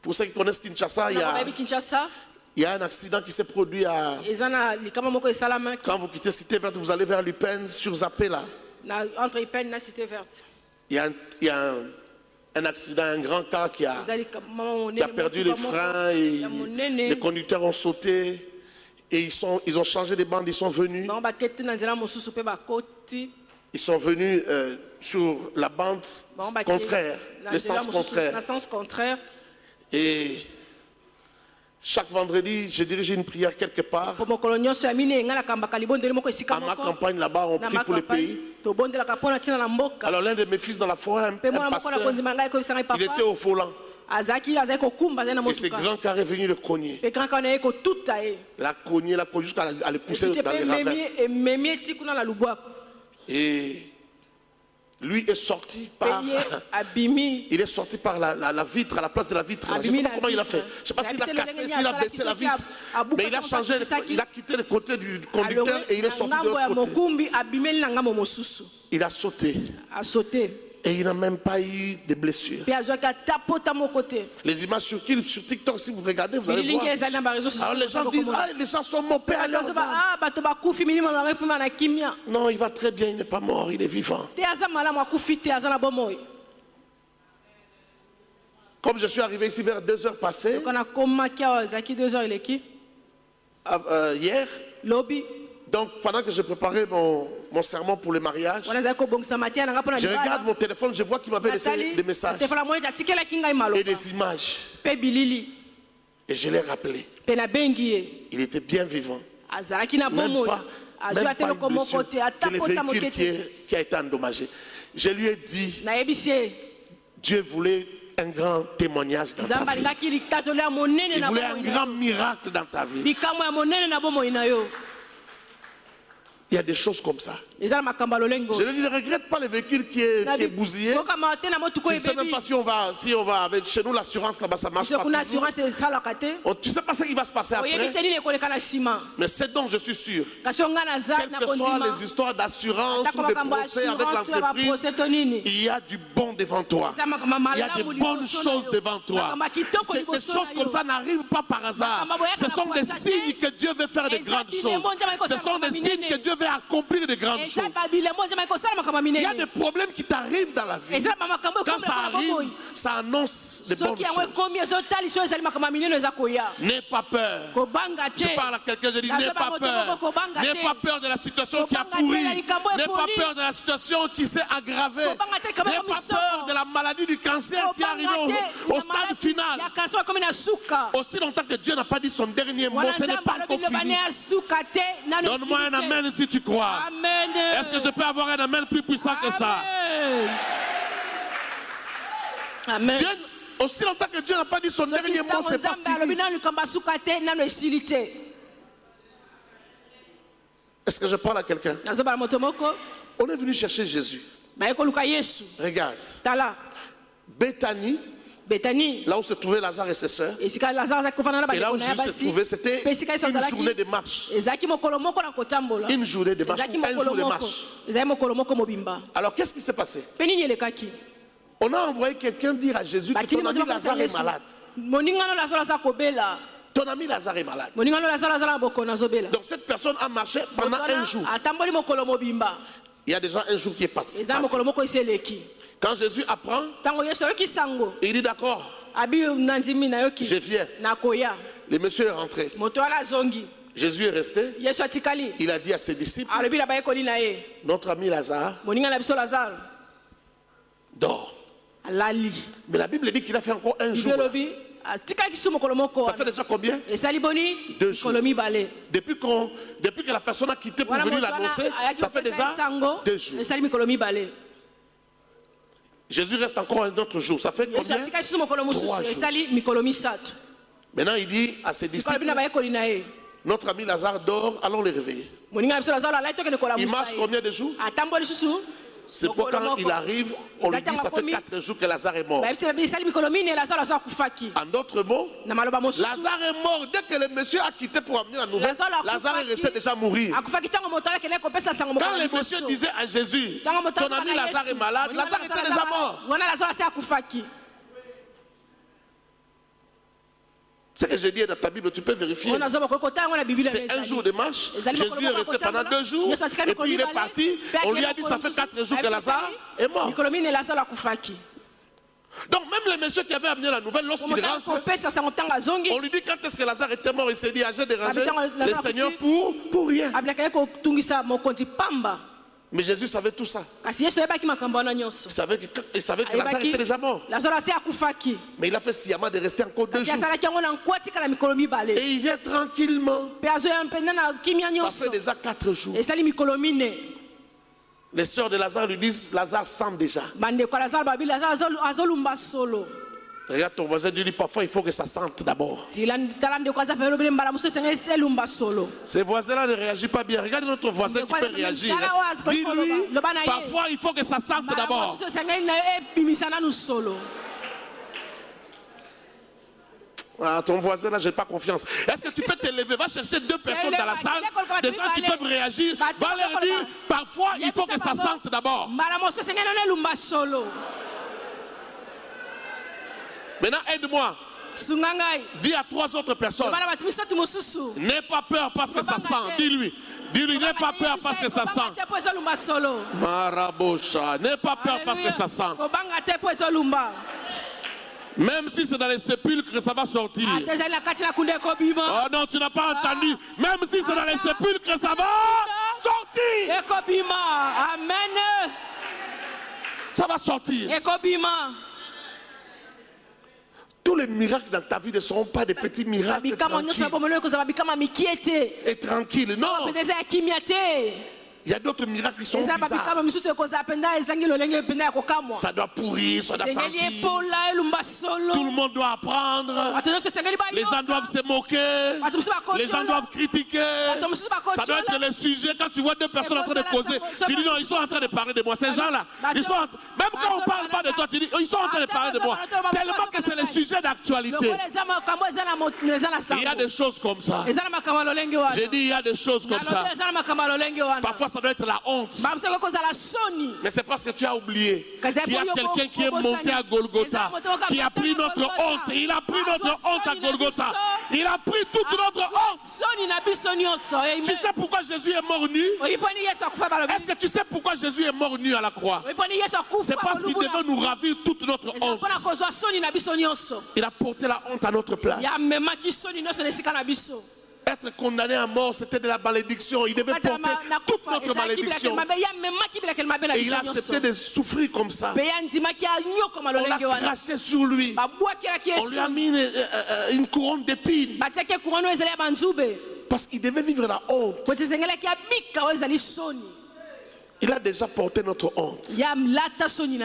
pour ceux qui connaissent Kinshasa, il y a un accident qui s'est produit à... Quand vous quittez Cité Verte, vous allez vers l'Upen, sur Zappé là. Entre Upen et Cité Verte. Il y a un accident, un grand car qui a perdu les freins et les conducteurs ont sauté et ils ont changé de bande, ils sont venus. Ils sont venus sur la bande contraire, le sens contraire. Et chaque vendredi, je dirige une prière quelque part. À ma campagne là-bas, on prie pour le pays. Alors l'un de mes fils dans la forêt, un pasteur, il était au volant. Et ce grand car est venu le cogner. La cogner jusqu'à le pousser dans les ravins. Et lui est sorti par il est sorti par la vitre, à la place de la vitre. Je ne sais pas comment il a fait. Je ne sais pas s'il a cassé, s'il a baissé la vitre. Mais il a changé, il a quitté le côté du conducteur et il est sorti de l'autre côté. Il a sauté. Et il n'a même pas eu de blessures. Les images sur TikTok, si vous regardez, vous allez voir. Alors les gens disent, ah, les gens sont morts. Non, il va très bien, il n'est pas mort, il est vivant. Comme je suis arrivé ici vers 2 heures passées, hier, donc pendant que je préparais mon sermon pour le mariage, je regarde mon téléphone, je vois qu'il m'avait laissé des messages et des images. Et je l'ai rappelé. Il était bien vivant. Même pas une blessure, que le véhicule qui a été endommagé. Je lui ai dit, Dieu voulait un grand témoignage dans ta vie. Il voulait un grand miracle dans ta vie. Il y a des choses comme ça. Je ne regrette pas le véhicule qui est bousillé. Tu ne sais même pas si on va avec chez nous l'assurance là-bas, ça marche pas. Tu ne sais pas ce qui va se passer après. Mais c'est donc je suis sûr. Quelles que soient les histoires d'assurance ou de procès avec l'entreprise, il y a du bon devant toi. Il y a des bonnes choses devant toi. Des choses comme ça n'arrivent pas par hasard. Ce sont des signes que Dieu veut faire de grandes choses. Ce sont des signes que Dieu veut accomplir de grandes choses. Il y a des problèmes qui t'arrivent dans la vie. Quand ça arrive, ça annonce de bonnes choses. N'aie pas peur. Tu parles à quelqu'un, je dis n'aie pas peur. N'aie pas peur de la situation qui a pourri. N'aie pas peur de la situation qui s'est aggravée. N'aie pas peur de la maladie du cancer qui est arrivée au stade final. Aussi longtemps que Dieu n'a pas dit son dernier mot, ce n'est pas encore fini. Donne-moi un amen si tu crois. Est-ce que je peux avoir un amen plus puissant que ça? Amen. Dieu, aussi longtemps que Dieu n'a pas dit son dernier mot, c'est pas fini. Est-ce que je parle à quelqu'un? On est venu chercher Jésus. Regarde. Béthanie, là où se trouvaient Lazare et ses sœurs, et là où Jésus se trouvait, c'était une journée de marche. Une journée de marche, un jour de marche. Alors qu'est-ce qui s'est passé? On a envoyé quelqu'un dire à Jésus que ton ami Lazare est malade. Ton ami Lazare est malade. Donc cette personne a marché pendant un jour. Il y a déjà un jour qui est parti. Quand Jésus apprend, il dit d'accord, je viens. Le monsieur est rentré. Jésus est resté. Il a dit à ses disciples, notre ami Lazare dort. Mais la Bible dit qu'il a fait encore un jour. Ça fait déjà combien? 2 jours. Depuis que la personne a quitté pour venir l'annoncer, ça fait déjà 2 jours. Jésus reste encore un autre jour. Ça fait combien? 3 jours. Maintenant il dit à ses disciples, notre ami Lazare dort, allons le réveiller. Il marche combien de jours? C'est pour quand il arrive, on lui dit ça fait 4 jours que Lazare est mort. En d'autres mots, Lazare est mort. Dès que le monsieur a quitté pour amener la nouvelle, Lazare est resté déjà mourir. Quand le monsieur disait à Jésus, ton ami Lazare est malade, Lazare était déjà mort. Ce que j'ai dit dans ta Bible, tu peux vérifier. C'est un jour de marche. Jésus est resté pendant 2 jours. Et puis il est parti. On lui a dit ça fait 4 jours que Lazare est mort. Donc même le monsieur qui avait amené la nouvelle, lorsqu'il rentre, on lui dit quand est-ce que Lazare était mort. Il s'est dit, j'ai dérangé le Seigneur pour rien. Mais Jésus savait tout ça. Il savait que Lazare était déjà mort. Mais il a fait sciemment de rester encore 2 jours. Et il vient tranquillement. Ça fait déjà 4 jours. Les sœurs de Lazare lui disent, Lazare sent déjà. Regarde ton voisin, dis-lui parfois il faut que ça sente d'abord. Ces voisins-là ne réagissent pas bien. Regarde notre voisin qui peut réagir. Dis-lui, parfois il faut que ça sente d'abord. Ah, ton voisin là, j'ai pas confiance. Est-ce que tu peux te lever? Va chercher 2 personnes dans la salle, des gens qui peuvent réagir. Va leur dire, parfois il faut que ça sente d'abord. Maintenant, aide-moi. Dis à 3 autres personnes. N'aie pas peur parce que ça sent. Dis-lui. Dis-lui, n'aie pas peur parce que ça sent. Marabocha. N'aie pas peur parce que ça sent. Même si c'est dans les sépulcres que ça va sortir. Oh non, tu n'as pas entendu. Même si c'est dans les sépulcres, ça va sortir. Amen. Ça va sortir. Tous les miracles dans ta vie ne seront pas des petits miracles tranquilles et tranquilles. Non. Il y a d'autres miracles qui sont bizarres. Ça doit pourrir, ça doit sentir. Tout le monde doit apprendre. Les gens doivent se moquer. Les gens doivent critiquer. Ça doit être le sujet. Quand tu vois 2 personnes en train de causer, tu dis non, ils sont en train de parler de moi. Ces gens-là, même quand on ne parle pas de toi, tu dis ils sont en train de parler de moi. Tellement que c'est le sujet d'actualité. Il y a des choses comme ça. J'ai dit il y a des choses comme ça. Parfois ça doit être la honte. Mais c'est parce que tu as oublié qu'il y a quelqu'un qui est monté à Golgotha, qui a pris notre honte. Il a pris notre honte à Golgotha. Il a pris toute notre honte. Tu sais pourquoi Jésus est mort nu? Est-ce que tu sais pourquoi Jésus est mort nu à la croix? C'est parce qu'il devait nous ravir toute notre honte. Il a porté la honte à notre place. Être condamné à mort, c'était de la malédiction. Il devait porter toute notre malédiction. Et il a accepté de souffrir comme ça. On l'a craché sur lui. On lui a mis une couronne d'épines. Parce qu'il devait vivre la honte. Il a déjà porté notre honte.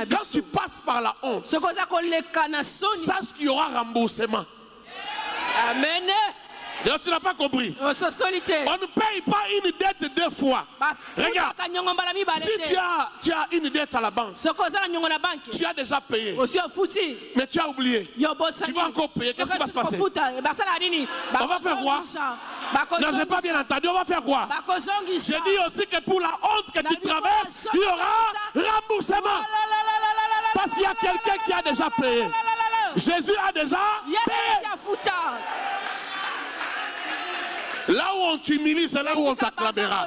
Quand tu passes par la honte, sache qu'il y aura remboursement. Amen. Donc, tu n'as pas compris. On ne paye pas une dette 2 fois. Regarde, si tu as une dette à la banque, tu as déjà payé, mais tu as oublié, tu vas encore payer, qu'est-ce qui va se passer? On va faire quoi? Non, je n'ai pas bien entendu, on va faire quoi? J'ai dit aussi que pour la honte que tu traverses, il y aura remboursement. Parce qu'il y a quelqu'un qui a déjà payé. Jésus a déjà payé. Là où on t'humilie, c'est là où on t'acclamera.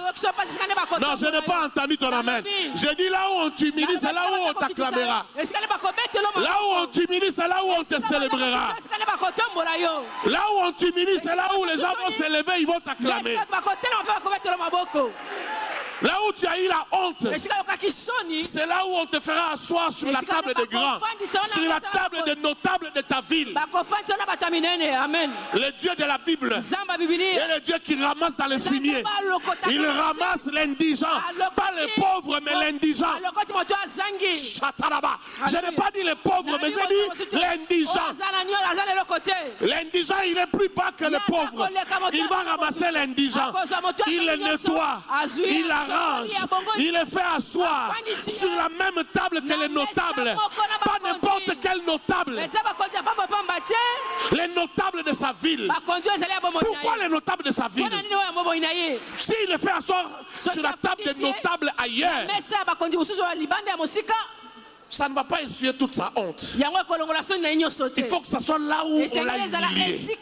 Non, je n'ai pas entendu ton amen. J'ai dit là où on t'humilie, c'est là où on t'acclamera. Là où on t'humilie, c'est là où on te célébrera. Là où on t'humilie, c'est là où les gens vont se lever, ils vont t'acclamer. Là où tu as eu la honte, c'est là où on te fera asseoir sur la table des grands, sur la table des notables de ta ville. Le Dieu de la Bible est le Dieu qui ramasse dans les fumiers. Il ramasse l'indigent, pas les pauvres, mais l'indigent. Je n'ai pas dit les pauvres, mais j'ai dit l'indigent. L'indigent, il est plus bas que le pauvre. Il va ramasser l'indigent. Il le nettoie. Il arrange. Il est fait asseoir sur la même table que les notables. Pas n'importe quel notable. Les notables de sa ville. Pourquoi les notables de sa ville? S'il est fait asseoir sur la table des notables ailleurs, ça ne va pas essuyer toute sa honte. Il faut que ça soit là où on l'a humilié.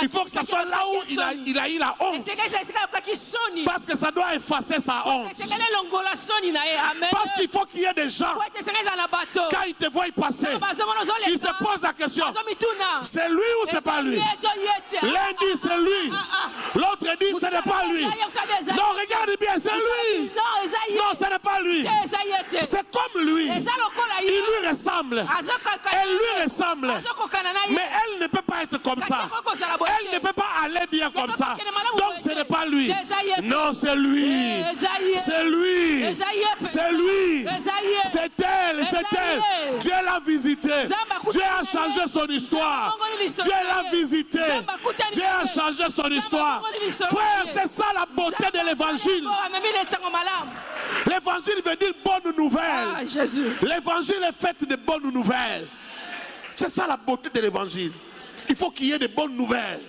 Il faut que ça soit là où il a eu la honte. Parce que ça doit effacer sa honte. Parce qu'il faut qu'il y ait des gens, quand ils te voient passer, ils se posent la question, c'est lui ou c'est pas lui? L'un dit c'est lui, l'autre dit ce n'est pas lui. Non, regarde bien, c'est lui. Non, ce n'est pas lui. C'est comme lui. Il lui ressemble. Elle lui ressemble. Mais elle ne peut pas être comme ça. Elle ne peut pas aller bien comme ça. Donc ce n'est pas lui. Non, c'est lui. C'est lui. C'est lui. C'est elle. C'est elle. Dieu l'a visité. Dieu a changé son histoire. Dieu l'a visité. Dieu a changé son histoire. Frère, c'est ça la beauté de l'évangile. L'évangile veut dire bonne nouvelle. L'évangile est fait de bonnes nouvelles. C'est ça la beauté de l'évangile. Il faut qu'il y ait de bonnes nouvelles.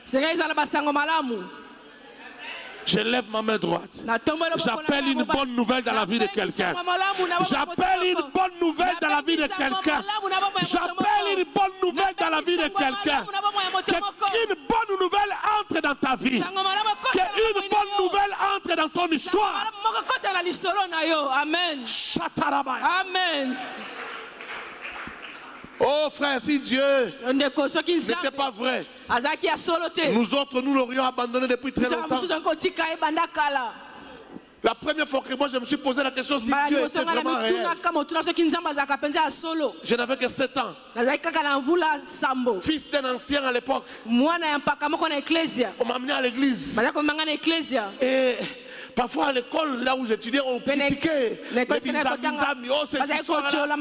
Je lève ma main droite. J'appelle une bonne nouvelle dans la vie de quelqu'un. J'appelle une bonne nouvelle dans la vie de quelqu'un. J'appelle une bonne nouvelle dans la vie de quelqu'un. Qu'une bonne nouvelle entre dans ta vie. Qu'une bonne nouvelle entre dans ton histoire. Amen. Amen. Oh frère, si Dieu n'était pas vrai, nous autres, nous l'aurions abandonné depuis très longtemps. La première fois que moi je me suis posé la question si Dieu était vraiment réel, je n'avais que 7 ans. Fils d'un ancien à l'époque. On m'a amené à l'église. Et parfois à l'école, là où j'étudiais, on critiquait les binzami. Oh, ces histoires-là.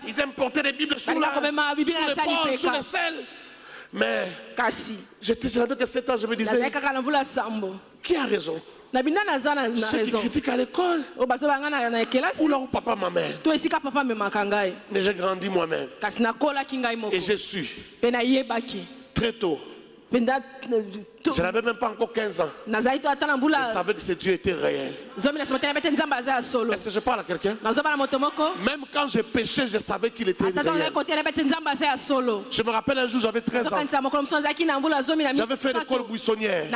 Ils aiment porter des Bibles sous les portes, sous les selles. Mais je n'avais que 7 ans, je me disais, qui a raison? Ceux qui critiquent à l'école ou là où papa ma mère. Mais j'ai grandi moi-même. Et je suis très tôt. Je n'avais même pas encore 15 ans. Je savais que ce Dieu était réel. Est-ce que je parle à quelqu'un? Même quand j'ai péché, je savais qu'il était réel. Je me rappelle un jour, j'avais 13 ans. J'avais fait l'école buissonnière.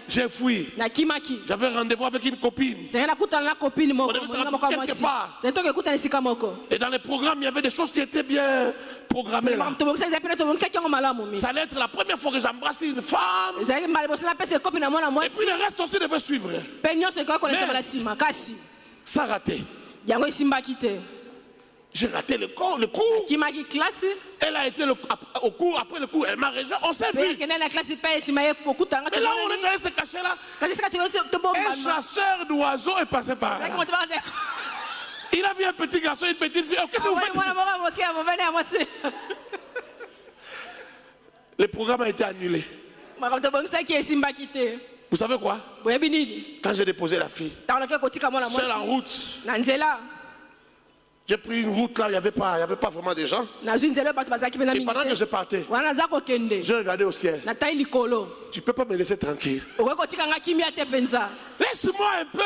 J'ai fui. J'avais rendez-vous avec une copine. On devait se retrouver quelque part. Et dans les programmes, il y avait des choses qui étaient bien programmées là. Ça allait être la première fois que j'embrassais une femme. Et puis le reste aussi devait suivre. Mais ça a raté. J'ai raté le cours. Elle a été au cours, après le cours, elle m'a rejoint. On s'est vu. Et là, on est allé se cacher là. Un chasseur d'oiseaux est passé par là. Il a vu un petit garçon et une petite fille. Oh, qu'est-ce que vous faites ici? Le programme a été annulé. Vous savez quoi? Quand j'ai déposé la fille, seule en route, j'ai pris une route là, il n'y avait pas vraiment de gens. Et pendant que je partais, j'ai regardé au ciel. Tu ne peux pas me laisser tranquille. Laisse-moi un peu.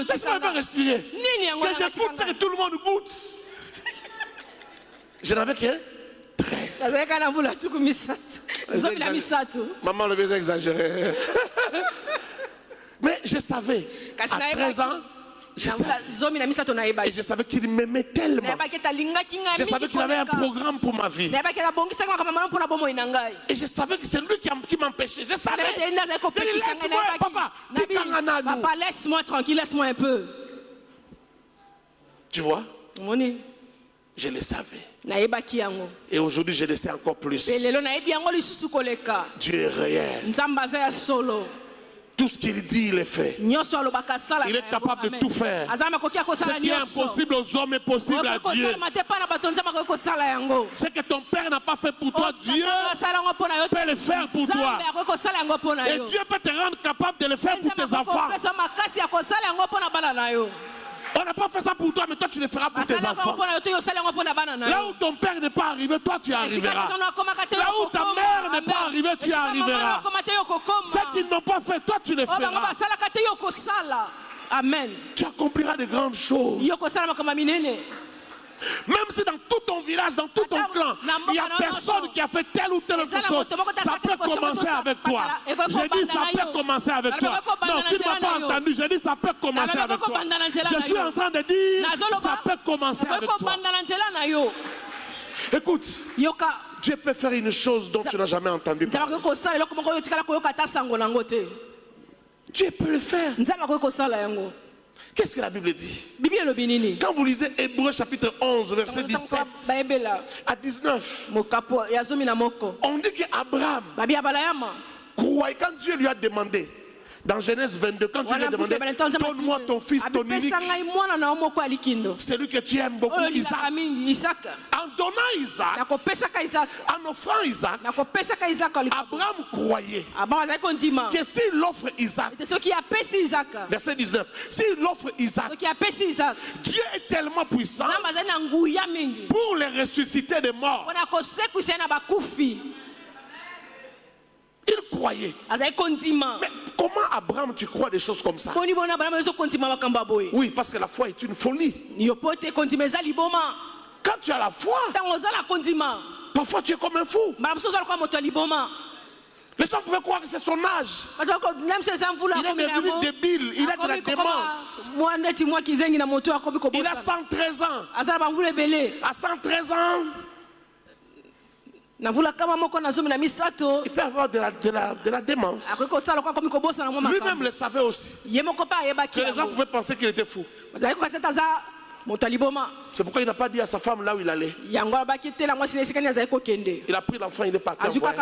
Laisse-moi un peu respirer. Que j'écoute ce que tout le monde goûte. Je n'avais qu'un 13. Maman le faisait exagérer. Mais je savais, à 13 ans, je savais qu'il m'aimait tellement. Je savais qu'il avait un programme pour ma vie. Et je savais que c'est lui qui m'empêchait. Je savais. Laisse-moi, papa. Papa, laisse-moi tranquille, laisse-moi un peu. Tu vois? Je le savais. Et aujourd'hui, je le sais encore plus. Dieu est réel. Tout ce qu'il dit, il est fait. Il est capable de tout faire. Ce qui est impossible aux hommes est possible à Dieu. Ce que ton père n'a pas fait pour toi, Dieu peut le faire pour toi. Et Dieu peut te rendre capable de le faire pour tes enfants. On n'a pas fait ça pour toi, mais toi tu le feras pour tes enfants. Là où ton père n'est pas arrivé, toi tu y arriveras. Là où ta mère n'est pas arrivée, tu y arriveras. Ceux qui n'ont pas fait, toi tu le feras. Amen. Tu accompliras de grandes choses. Même si dans tout ton village, dans tout ton clan, il n'y a personne qui a fait telle ou telle autre chose, ça peut commencer avec toi. J'ai dit ça peut commencer avec toi. Non, tu ne m'as pas entendu. J'ai dit ça peut commencer avec toi. Je suis en train de dire ça peut commencer avec toi. Écoute, Dieu peut faire une chose dont tu n'as jamais entendu parler. Dieu peut le faire. Qu'est-ce que la Bible dit? Quand vous lisez Hébreux chapitre 11, verset 17 à 19, on dit qu'Abraham croyait quand Dieu lui a demandé, dans Genèse 22, quand Dieu lui a demandé, donne-moi ton fils, ton unique, celui que tu aimes beaucoup, Isaac. En donnant Isaac, en offrant Isaac, Abraham croyait que s'il offre Isaac, verset 19, s'il offre Isaac, Dieu est tellement puissant pour les ressusciter des morts. Il croyait. Mais comment Abraham tu crois des choses comme ça? Oui, parce que la foi est une folie. Quand tu as la foi, parfois tu es comme un fou. Les gens pouvaient croire que c'est son âge. Il est devenu débile, il a de la démence. Il a 113 ans. À 113 ans, il peut avoir de la démence. Lui-même le savait aussi. Que les gens pouvaient penser qu'il était fou. C'est pourquoi il n'a pas dit à sa femme là où il allait. Il a pris l'enfant, il est parti en voyage.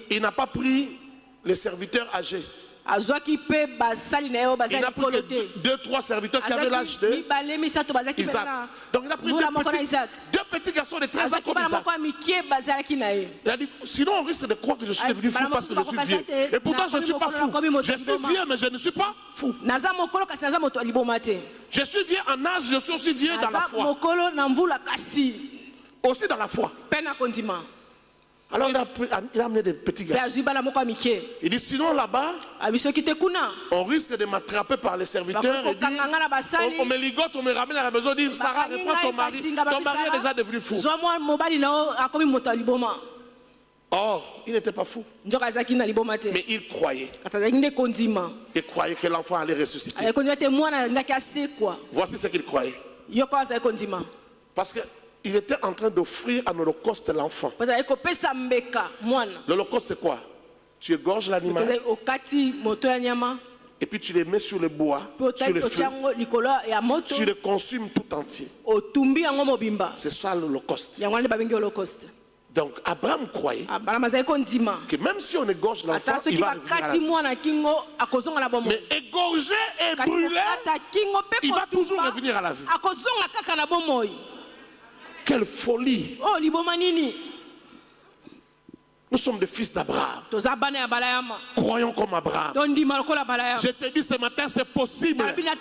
Il n'a pas pris les serviteurs âgés. Il n'a pris que 2-3 serviteurs qui avaient l'âge de Isaac. Donc il a pris deux petits garçons de 13 ans comme Isaac. Il a dit, sinon on risque de croire que je suis devenu fou parce que je suis vieux. Et pourtant je ne suis pas fou. Je suis vieux mais je ne suis pas fou. Je suis vieux en âge, je suis aussi vieux dans la foi. Aussi dans la foi. Alors il a amené des petits garçons. Il dit sinon là-bas, on risque de m'attraper par les serviteurs et dire, on me ligote, on me ramène à la maison, on dit Sarah, reprends ton mari. Ton mari est déjà devenu fou. Or, il n'était pas fou. Mais il croyait. Il croyait que l'enfant allait ressusciter. Voici ce qu'il croyait. Parce qu'il était en train d'offrir en holocauste l'enfant. L'holocauste c'est quoi? Tu égorges l'animal et puis tu les mets sur le bois, sur le feu. Tu le consumes tout entier. C'est ça l'holocauste. Donc Abraham croyait que même si on égorge l'enfant, il va revenir à la vie. Mais égorger et brûler, il va toujours revenir à la vie. Quelle folie! Nous sommes des fils d'Abraham. Croyons comme Abraham. Je te dis ce matin, c'est possible. Élève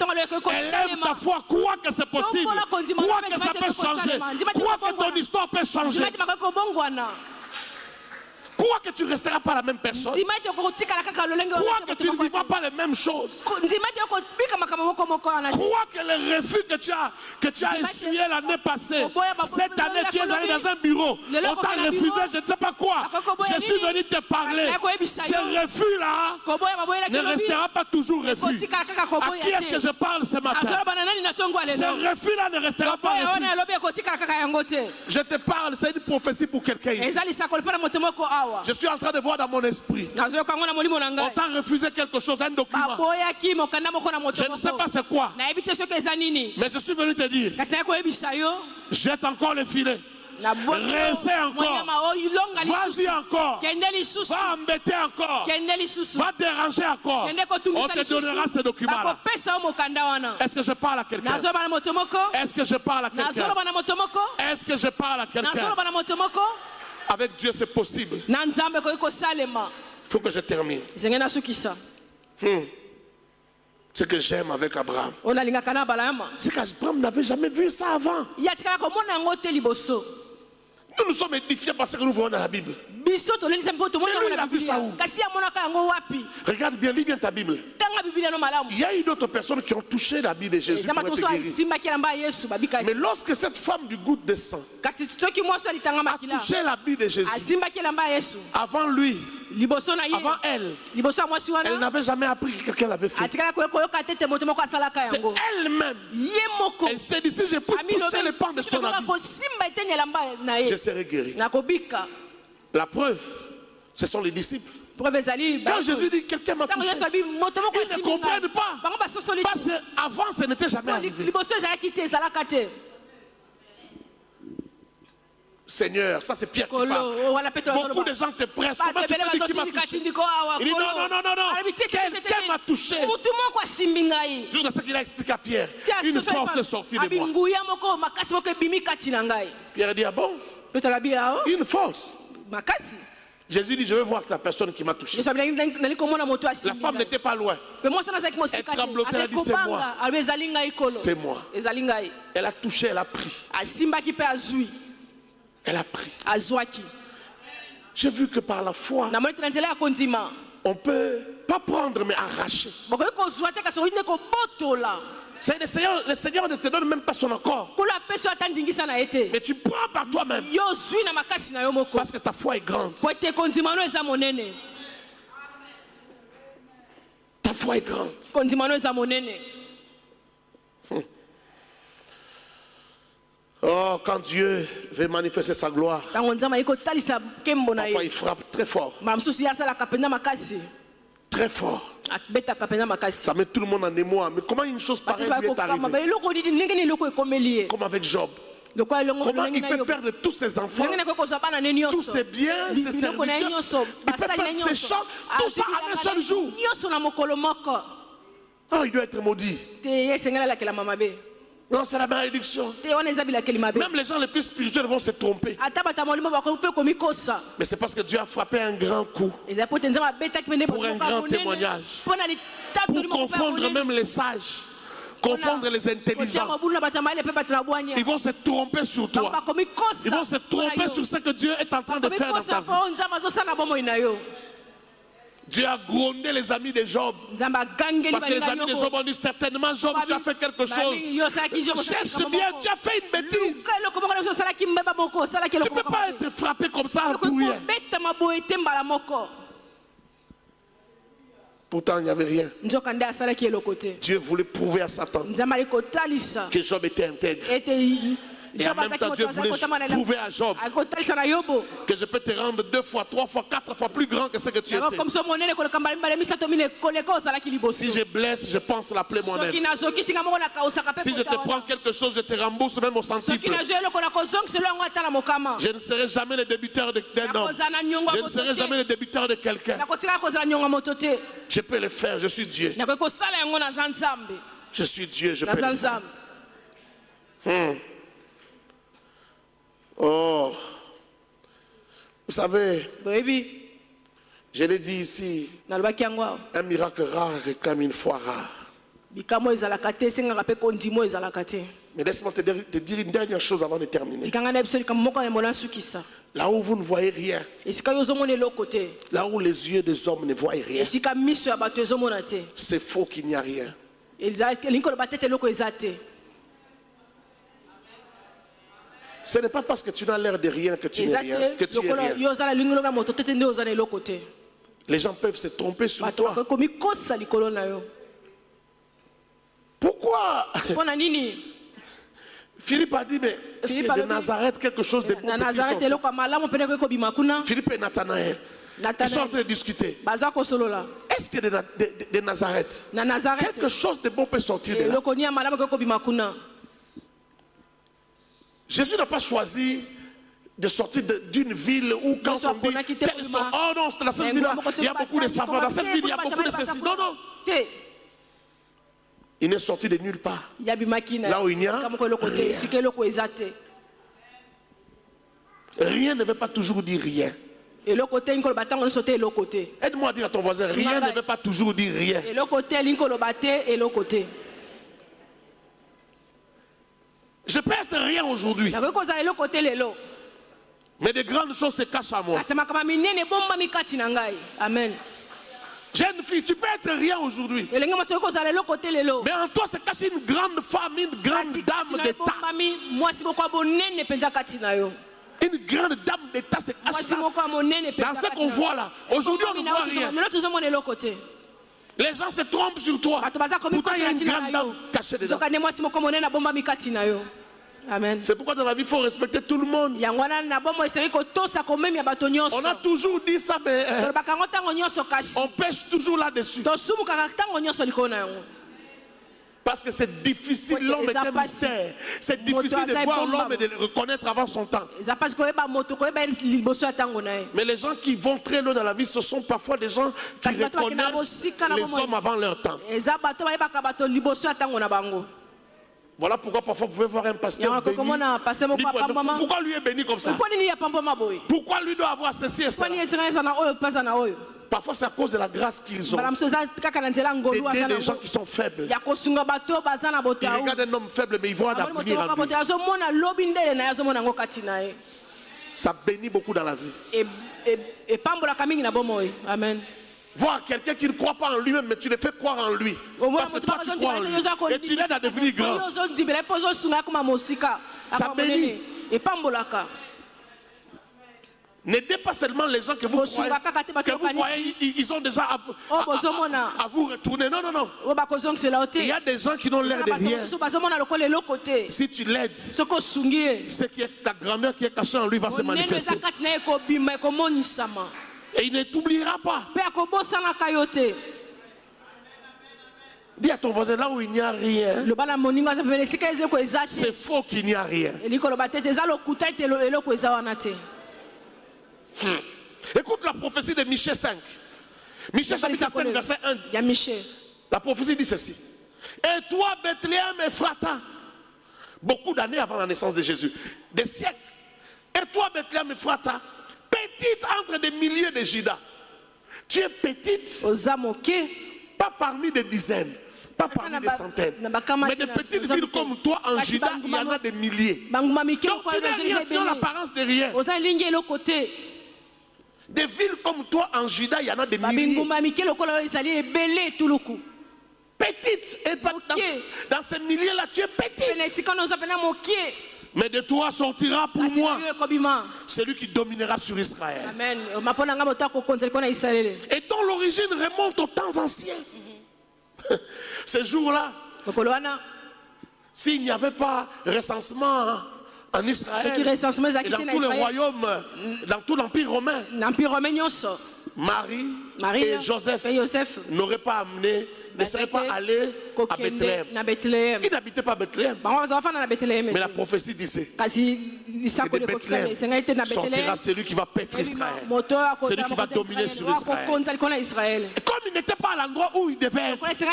ta foi, crois que c'est possible. Crois que ça peut changer. Crois que ton histoire peut changer. Crois que tu ne resteras pas la même personne. Crois que tu ne vivras pas les mêmes choses. Crois que le refus que tu as essuyé l'année passée, cette année tu es allé dans un bureau, on t'a refusé, je ne sais pas quoi. Je suis venu te parler. Ce refus-là ne restera pas toujours refus. À qui est-ce que je parle ce matin? Ce refus-là ne restera pas refus. Je te parle, c'est une prophétie pour quelqu'un ici. Je suis en train de voir dans mon esprit. On t'a refusé quelque chose, un document. Je ne sais pas c'est quoi. Mais je suis venu te dire, jette encore le filet. Reste encore. Vas-y encore. Va embêter encore. Va déranger encore. On te donnera ce document-là. Est-ce que je parle à quelqu'un? Est-ce que je parle à quelqu'un? Est-ce que je parle à quelqu'un? Avec Dieu, c'est possible. Il faut que je termine. Ce que j'aime avec Abraham, c'est qu'Abraham n'avait jamais vu ça avant. Nous nous sommes édifiés parce que nous voyons dans la Bible. Mais lui, il a vu ça où? Regarde bien, lis bien ta Bible. Il y a eu d'autres personnes qui ont touché la Bible de Jésus pour être guéries. Mais lorsque cette femme du goutte de sang a touché la Bible de Jésus, avant lui, avant elle n'avait jamais appris que quelqu'un l'avait fait. C'est elle-même. Elle s'est dit, si je peux toucher le pan de son habit, je serai guéri. La preuve, ce sont les disciples. Quand Jésus dit quelqu'un m'a touché, ils ne comprennent pas. Parce qu'avant, ce n'était jamais arrivé. Seigneur, ça c'est Pierre qui parle. Beaucoup de gens te pressent. Comment tu peux dire qui m'a touché? Il dit non. Quelqu'un m'a touché. Jusqu'à ce qu'il a expliqué à Pierre. Une force est sortie de moi. Pierre dit, ah bon? Une force. Jésus dit, je veux voir la personne qui m'a touché. La femme n'était pas loin. Elle tremblotait, elle a dit, c'est moi. C'est moi. Elle a touché, elle a pris. Elle a pris. J'ai vu que par la foi, on peut pas prendre mais arracher. Le Seigneur ne te donne même pas son accord. Mais tu prends par toi-même. Parce que ta foi est grande. Ta foi est grande. Oh, quand Dieu veut manifester sa gloire, parfois il frappe très fort. Très fort. Ça met tout le monde en émoi. Mais comment une chose pareille lui est arrivée? Comme avec Job. Comment il peut perdre tous ses enfants, tous ses biens, ses serviteurs, il peut perdre ses champs, tout ça en un seul jour. Oh, il doit être maudit. Non, c'est la malédiction. Même les gens les plus spirituels vont se tromper. Mais c'est parce que Dieu a frappé un grand coup pour un grand témoignage. Pour confondre même les sages, confondre les intelligents. Ils vont se tromper sur toi. Ils vont se tromper sur ce que Dieu est en train de faire dans ta vie. Dieu a grondé les amis de Job. Parce que les amis de Job ont dit certainement, Job, tu as fait quelque chose. Cherche bien, tu as fait une bêtise. Tu ne peux pas être frappé comme ça pour rien. Pourtant, il n'y avait rien. Dieu voulait prouver à Satan que Job était intègre. Et en même temps, Dieu voulait prouver à Job que je peux te rendre 2 fois, 3 fois, 4 fois plus grand que ce que tu étais. Si je blesse, je pense l'appeler moi-même. Si je te prends quelque chose, je te rembourse même au centuple. Je ne serai jamais le débiteur d'un homme. Je ne serai jamais le débiteur de quelqu'un. Je peux le faire, je suis Dieu. Je suis Dieu, je peux le faire. Oh, Vous savez, boyebi je l'ai dit ici, nalobaki yango un miracle rare réclame une foi rare. bikamo ezalaka te esengaka mpe kondimo ezalaka te. Mais laisse-moi te dire une dernière chose avant de terminer. tikanga na biso likambo moko ya mona sukisa Là où vous ne voyez rien, esika yo ozomona eloko te, là où les yeux des hommes ne voient rien, esika miso ya bato ezomona te, c'est faux qu'il n'y a rien. elingi koloba te ete eloko eza te. Ce n'est pas parce que tu n'as l'air de rien que tu n'es eza rien, te que tu es lokola rien. yo oza na lingi loka moto te te nde oza na eloko te. Les gens peuvent se tromper sur bato toi. bakoki komikosa likolo na yo. Pourquoi? mpo na nini Philippe a dit, mais est-ce que de Nazareth quelque chose de bon na peut nazareth sortir? eloko ya malamu mpene koki kobima kuna. Philippe et Nathanaël, ils sont en train de discuter. baza kosolola Est-ce que de Nazareth, na nazareth quelque chose de bon peut sortir de là? eloko ni ya malamu koki kobima kuna. Jésus n'a pas choisi de sortir d'une ville où quand on dit telle sont, oh non, c'est la seule ville là, il y a beaucoup de savants, dans cette ville il y a beaucoup de ceci. Non, non. te Il n'est sorti de nulle part. yabimaki na Là où il n'y a esika moko eloko te rien. esika eloko eza te. Rien ne veut pas toujours dire rien. eloko te elingi koloba ntango nyonso te eloko te. Aide-moi à dire à ton voisin, rien ne veut pas toujours dire rien. eloko te elingi koloba te eloko te. Je peux être rien aujourd'hui, nakoki kozala eloko te lelo, mais de grandes choses se cachent à moi. kasi makambo minene ebombami kati na ngai. amen. Jeune fille, tu peux être rien aujourd'hui, elenge mwasi okoki kozala eloko te lelo, mais en toi se cache une grande femme, une grande kasi kati dame na yo d'État. ebombami mwasi moko ya bonene mpenza kati na yo. Une grande dame d'État se cache mwasi là. moko ya monene Dans ce qu'on voit là, aujourd'hui on ne voit rien. lelo tozomona eloko te. Les gens se trompent sur toi. bato baza Pourtant il y a une komikosa grande na dame yo, cachée dedans. nzoka nde mwasi moko monene abombami kati na yo. amen. C'est pourquoi dans la vie il faut respecter tout le monde. yango wana na bomo esengi kotosa komemi ya bato nyonso. On a toujours dit ça, mais tolobaka yango ntango nyonso, kasi on pêche toujours là-dessus. tosumukaka ntango nyonso likolo na yango. Parce que c'est difficile, l'homme est un mystère. C'est difficile de voir l'homme et de le reconnaître avant son temps. eza mpasi koyeba moto koyeba liboso ya ntango na ye. Mais les gens qui vont très loin dans la vie, ce sont parfois des gens qui reconnaissent les hommes avant leur temps. eza bato bayebaka bato liboso ya ntango na bango. Voilà pourquoi parfois vous pouvez voir un pasteur yango béni. kokomona pase moko apambama. Pourquoi lui est béni comme ça? mpo nini ya pambama boye? Pourquoi lui doit avoir ceci et mpo ça? nini esenga eza na oyo mpasa na oyo? Parfois c'est à cause de la grâce qu'ils ont. mbala mosusu eza kaka na nzela ngolu aza D'aider les gens nango qui sont faibles. ya kosunga bato baza na Ils botau. regardent un homme faible, mais ils voient amoni moto l'avenir moko en lui. bote azomona lobi ndele na ye azomona yango kati na ye. Ça bénit beaucoup dans la vie. epambolaka mingi na bomoi. amen. Voir quelqu'un qui ne croit pas en lui-même, mais tu le fais croire en lui. Parce que toi, tu crois en lui. Et tu l'aides à devenir grand. Ça bénit. N'aidez pas seulement les gens que vous voyez, ils ont déjà à vous retourner. Non, non, non. Il y a des gens qui n'ont l'air de rien. Si tu l'aides, ce qui est ta grandeur qui est cachée en lui va se manifester. Et il ne t'oubliera pas. Dis à ton voisin, là où il n'y a rien, c'est faux qu'il n'y a rien. Écoute la prophétie de Michée 5. Michée chapitre 5, verset 1. La prophétie dit ceci. Et toi, Bethléem Ephrata, beaucoup d'années avant la naissance de Jésus, des siècles. Et toi, Bethléem Ephrata, petite entre des milliers de Juda. Tu es petite, pas parmi des dizaines, pas parmi des centaines, mais des petites villes comme toi en Juda, il y en a des milliers. Donc tu n'es rien, tu as l'apparence de rien. Des villes comme toi en Juda, il y en a des milliers. Petite, et dans ces milliers-là, tu es petite. Mais de toi sortira pour moi celui qui dominera sur Israël. Et dont l'origine remonte aux temps anciens. Ces jours-là, s'il n'y avait pas recensement en Israël et dans tous les royaumes, dans tout l'Empire romain, Marie et Joseph n'auraient pas amené, ne seraient pas allés à Bethléem. Ils n'habitaient pas Bethléem. Mais la prophétie disait que de Bethléem sortira celui qui va paître Israël, celui qui va dominer sur Israël. Et comme il n'était pas à l'endroit où il devait être, ils se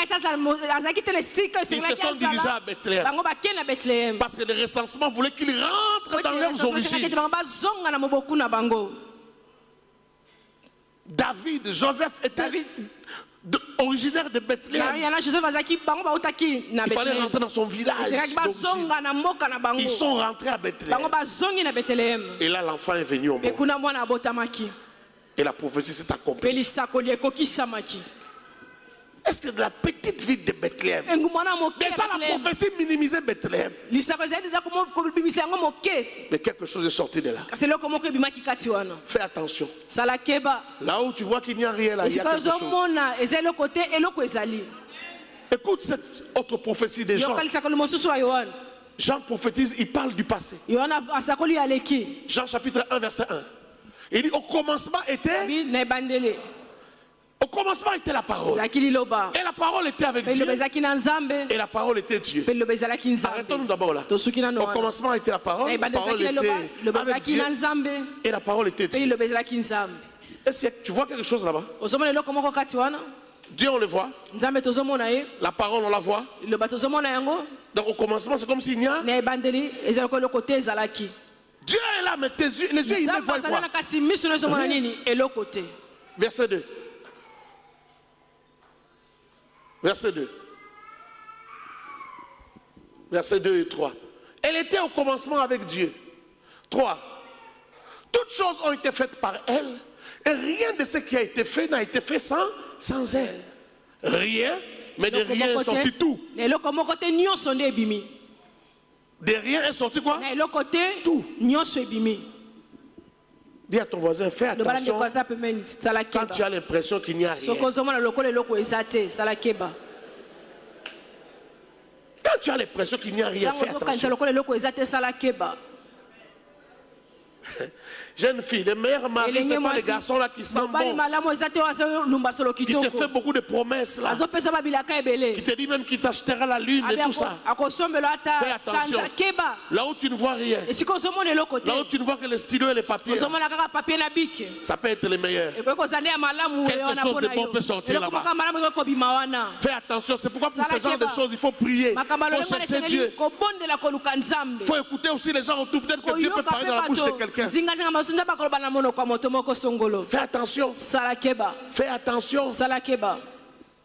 sont dirigés à Bethléem. Parce que le recensement voulait qu'ils rentrent dans leurs origines. David, Joseph était originaire de Bethléem. Il fallait rentrer dans son village. Ils sont rentrés à Bethléem. Et là, l'enfant est venu au monde. Et la prophétie s'est accomplie. Est-ce que de la petite ville de Bethléem, déjà la prophétie minimisait Bethléem, mais quelque chose est sorti de là. Fais attention. Là où tu vois qu'il n'y a rien là, il y a quelque chose. Écoute cette autre prophétie des gens. Jean prophétise, il parle du passé. Jean chapitre 1 verset 1. Il dit au commencement était... Au commencement était la parole. Et la parole était avec Dieu. Et la parole était Dieu. Arrêtons-nous d'abord là. Au commencement était la parole. La parole était avec Dieu. Et la parole était Dieu. Est-ce que tu vois quelque chose là-bas? Dieu on le voit. La parole on la voit. Donc au commencement c'est comme s'il n'y a... Dieu est là mais les yeux ils ne voient pas. Verset 2. Verset 2. Verset 2 et 3. Elle était au commencement avec Dieu. 3. Toutes choses ont été faites par elle. Et rien de ce qui a été fait n'a été fait sans elle. Rien, mais de rien est sorti tout. De rien est sorti quoi? Tout. Dis à ton voisin, fais attention quand tu as l'impression qu'il n'y a rien. Quand tu as l'impression qu'il n'y a rien, fais attention. Jeune fille, les meilleurs maris, ce n'est pas les garçons là qui sentent bon. Qui te fait beaucoup de promesses là. Qui te dit même qu'il t'achètera la lune et tout ça. Fais attention. Là où tu ne vois rien. Là où tu ne vois que les stylos et les papiers. Ça peut être les meilleurs. Quelque chose de bon peut sortir là-bas. Fais attention. C'est pourquoi pour ce genre de choses, il faut prier. Il faut chercher Dieu. Il faut écouter aussi les gens autour. Peut-être que Dieu peut parler dans la bouche de quelqu'un. Fais attention. Fais attention.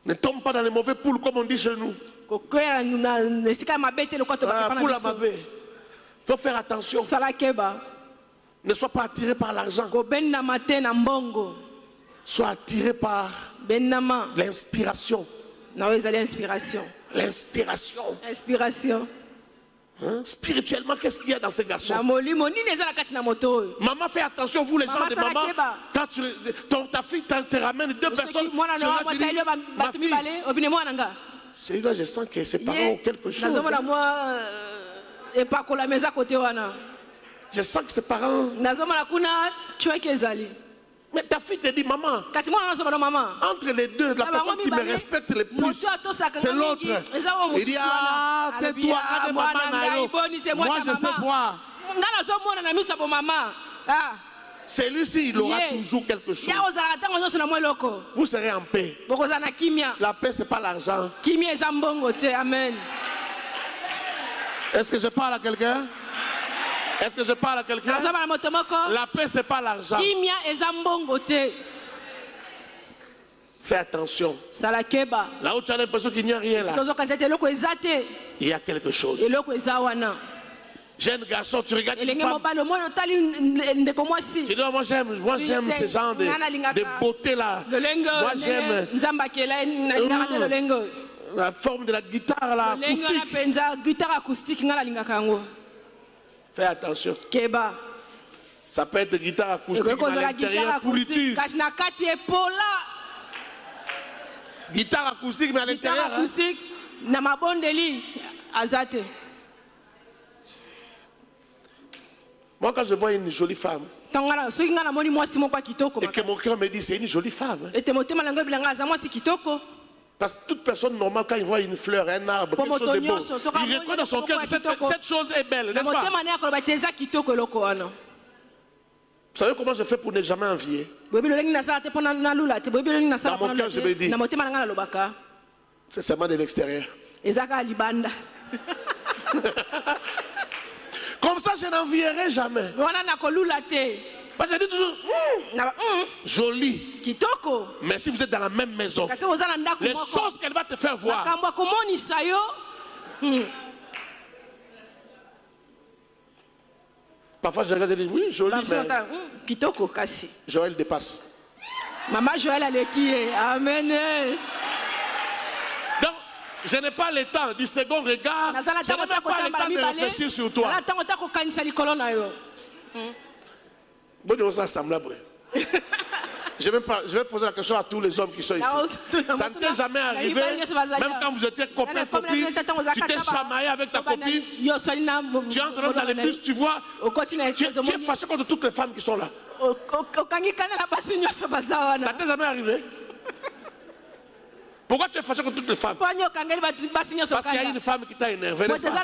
Ne tombe pas dans les mauvais poules comme on dit chez nous. Poule à mauvais. Il faut faire attention. Ne sois pas attiré par l'argent. Sois attiré par l'inspiration. L'inspiration. Hein? Spirituellement, qu'est-ce qu'il y a dans ces garçons? Maman, fais attention, vous les gens de maman. Quand ta fille te ramène deux personnes, tu dis, ma fille, celui-là, je sens que ses parents ont quelque chose. Je sens que ses parents... Mais ta fille te dit, maman, entre les deux, la personne qui me respecte le plus, c'est l'autre. Il dit, ah, tais-toi, moi je sais voir. Celui-ci, il aura toujours quelque chose. Vous serez en paix. La paix, ce n'est pas l'argent. Amen. Est-ce que je parle à quelqu'un? Est-ce que je parle à quelqu'un? La paix, ce n'est pas l'argent. Fais attention. Là où tu as l'impression qu'il n'y a rien là, il y a quelque chose. Jeune garçon, tu regardes une femme. Tu dis, moi j'aime ce genre de beauté là. Moi j'aime la forme de la guitare là, acoustique. Fais attention. Ça peut être guitare acoustique, mais à l'intérieur, pourriture. Guitare acoustique, mais à l'intérieur. Moi, quand je vois une jolie femme, et que mon cœur me dit, c'est une jolie femme. Parce que toute personne normale, quand il voit une fleur, un arbre, quelque chose de beau, il reconnaît dans son cœur que cette chose est belle, n'est-ce pas? Vous savez comment je fais pour ne jamais envier? Dans mon cœur, je me dis, c'est seulement de l'extérieur. Comme ça, je n'envierai jamais. Parce que je dis toujours, joli. Kitoko. Mais si vous êtes dans la même maison, Kasi ozala ndako les moko. choses qu'elle va te faire voir, Makambo akomonisa yo. parfois je regarde et je dis, oui, joli, mais Kitoko kasi. Joël dépasse. Maman Joël aleki. Amen. Donc, je n'ai pas le temps du second regard, je n'ai même pas le temps de réfléchir sur toi. Bon, on s'assemble après. Je vais poser la question à tous les hommes qui sont ici. Ça ne t'est jamais arrivé, même quand vous étiez copain, copine, tu t'es chamaillé avec ta copine, tu entres même dans les bus, tu vois, tu es fâché contre toutes les femmes qui sont là. Ça t'est jamais arrivé? Pourquoi tu es fâché contre toutes les femmes? Parce qu'il y a une femme qui t'a énervé, n'est-ce pas?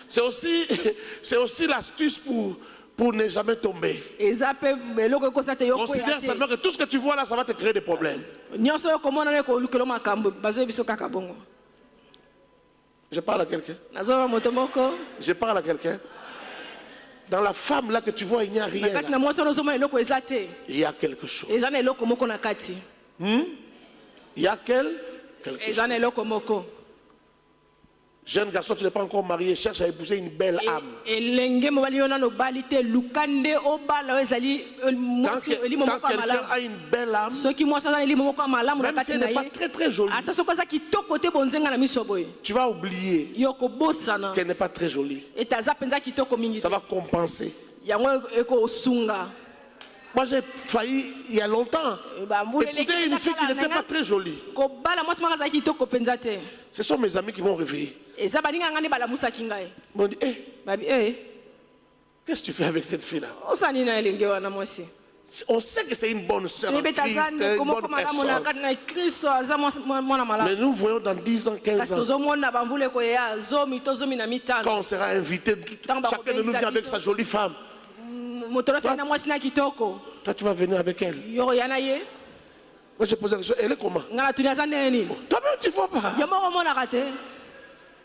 C'est aussi l'astuce pour ne jamais tomber. Considère seulement que tout ce que tu vois là, ça va te créer des problèmes. Je parle à quelqu'un. Je parle à quelqu'un. Dans la femme là que tu vois, il n'y a rien. Là. Il y a quelque chose. Il y a quelque chose. Jeune garçon, tu n'es pas encore marié, cherche à épouser une belle âme. Quand quelqu'un a une belle âme, même si elle n'est pas très très jolie, tu vas oublier qu'elle n'est pas très jolie. Ça va compenser. Moi j'ai failli il y a longtemps épouser une fille qui n'était pas très jolie. Ce sont mes amis qui m'ont réveillé. Ils m'ont dit, qu'est-ce que tu fais avec cette fille-là? On sait que c'est une bonne sœur en Christ, une bonne personne. Mais nous voyons dans 10 ans, 15 ans, quand on sera invité, chacun de nous vient avec sa jolie femme. Toi, tu vas venir avec elle. Moi, j'ai posé la question, elle est comment? Toi-même, tu ne vois pas.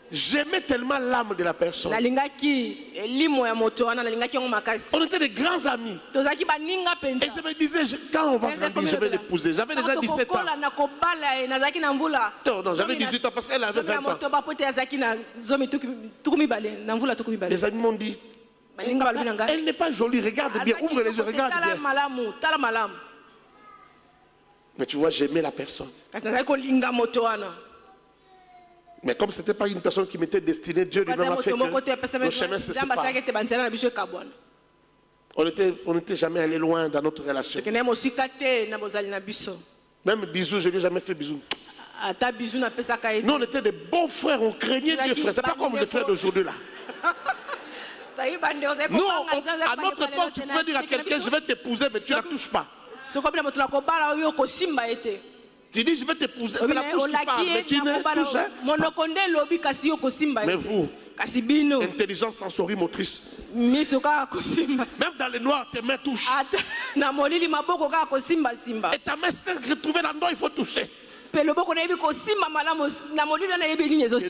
J'aimais tellement l'âme de la personne. On était des grands amis. Et je me disais, quand on va grandir, je vais l'épouser. J'avais déjà 17 ans. Non, j'avais 18 ans parce qu'elle avait 20 ans. Les amis m'ont dit, elle n'est pas jolie, regarde bien, ouvre les yeux, regarde bien. Mais tu vois, j'aimais la personne. Mais comme ce n'était pas une personne qui m'était destinée, Dieu lui-même a fait que nos chemins se séparent. On n'était jamais allé loin dans notre relation. Même bisous, je ne lui ai jamais fait bisous. Nous, on était des bons frères, on craignait Dieu, frère. Ce n'est pas comme les frères d'aujourd'hui là. Nous, à notre époque, tu pouvais dire à quelqu'un, je vais t'épouser, mais tu ne la touches pas. Tu dis, je vais t'épouser, c'est la bouche qui parle, mais tu ne touches pas. Mais vous, intelligence sensorimotrice, même dans le noir, tes mains touchent. Et ta main s'est retrouvée dans l'endroit, il faut toucher. Que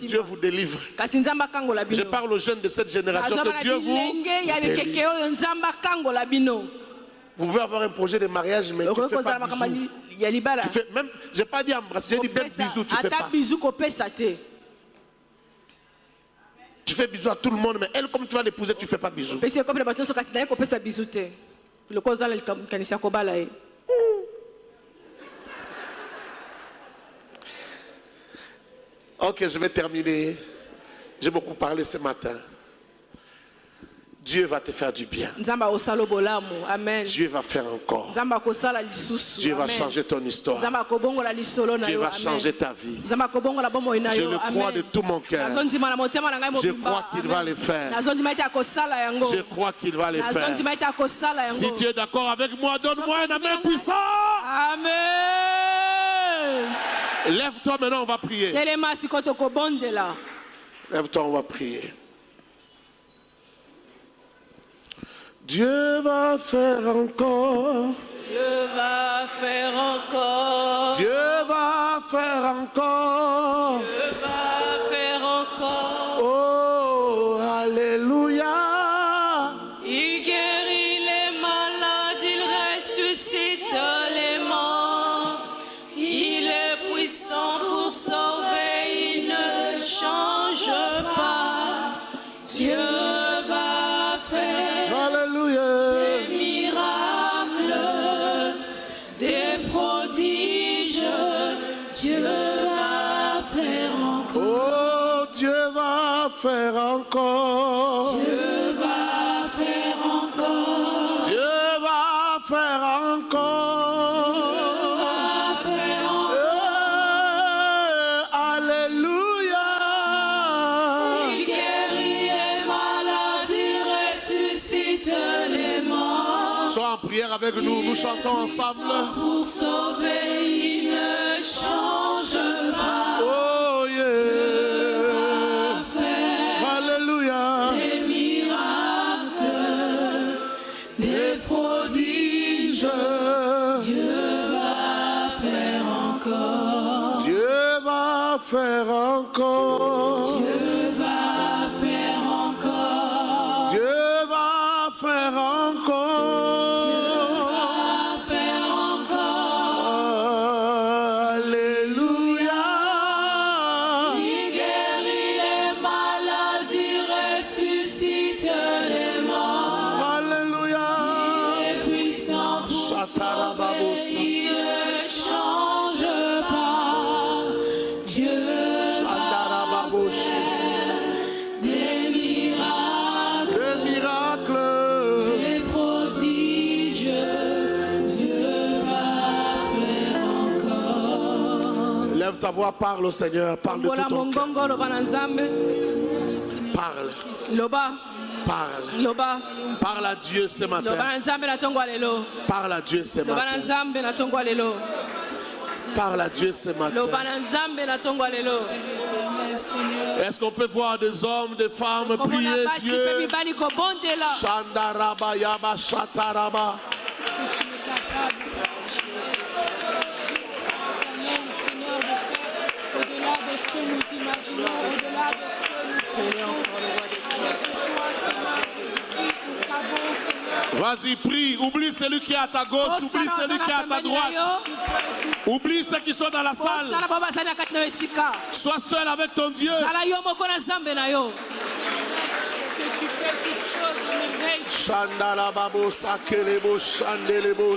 Dieu vous délivre. Je parle aux jeunes de cette génération, que Dieu vous délivre. Vous pouvez avoir un projet de mariage, mais tu ne fais pas bisous. Tu fais, même, je n'ai pas dit embrasser, j'ai dit même bisous, tu ne fais pas. Tu fais bisous à tout le monde, mais elle, comme tu vas l'épouser, tu ne fais pas bisous. Ok, je vais terminer. J'ai beaucoup parlé ce matin. Dieu va te faire du bien. Dieu va faire encore. Dieu va changer ton histoire. Dieu va changer ta vie. Je le crois de tout mon cœur. Je crois qu'il va le faire. Je crois qu'il va le faire. Si tu es d'accord avec moi, donne-moi un amen puissant. Amen. Lève-toi maintenant, on va prier. Lève-toi, on va prier. Dieu va faire encore. Dieu va faire encore. Dieu va faire encore. Dieu va faire encore. Oh, alléluia. Il va faire encore. Dieu va faire encore. Dieu va faire encore. Alléluia. Il guérit les malades, il ressuscite les morts. Sois en prière avec nous, nous chantons ensemble. Pour sauver, il ne change pas. Oh yeah. Alléluia. Des miracles, des prodiges. Dieu va faire encore. Dieu va faire encore. Dieu va faire encore. Dieu va faire encore. Faire encore. Alléluia. Il guérit les malades, il ressuscite les morts. Alléluia. Il est puissant pour sauver, il ne change pas. Dieu va faire des miracles, Des miracles. des prodiges. Dieu va faire encore. Lève ta voix, parle au Seigneur, parle de tout Voilà ton mon cœur. gongo, loba na nzambe. Parle, Loba, parle. loba, Parle à Dieu ce loba matin. na nzambe na tongo lelo. Parle à Dieu ce Loba na matin. nzambe na tongo lelo. Parle à Dieu ce Loba matin. na nzambe na tongo lelo. Est-ce qu'on peut voir des hommes, des femmes Komona prier basi pe Dieu? mibali kobondela. Shandaraba yaba shataraba. Seigneur, de faire au-delà de ce que nous imaginons, au-delà de ce que nous pensons. Toi, Seigneur Jésus-Christ, nous savons, Seigneur, Vas-y, prie. Oublie celui qui est à ta gauche. Oublie celui qui est à ta droite. Oublie ceux qui sont dans la salle. Sala baba zana kati na esika. Sois seul avec ton Dieu. Sala yo moko na nzambe na yo. que tu fais toutes choses en merveille. Shandarababo sakelebo shandelebo.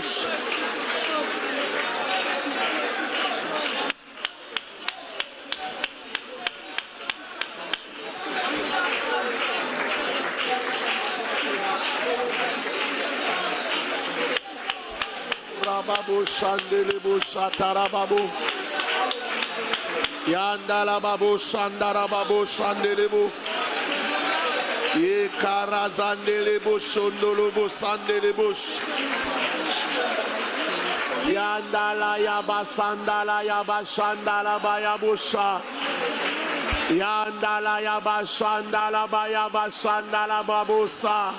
Rababo shandelebo shatarababo. Yandalababo shandarababo shandelebo. Ye karazandelebo shondolobo sandelebo. Yandala yaba sandala yaba shandala bayabosha. Yandala yaba shandala bayaba shandala babosa.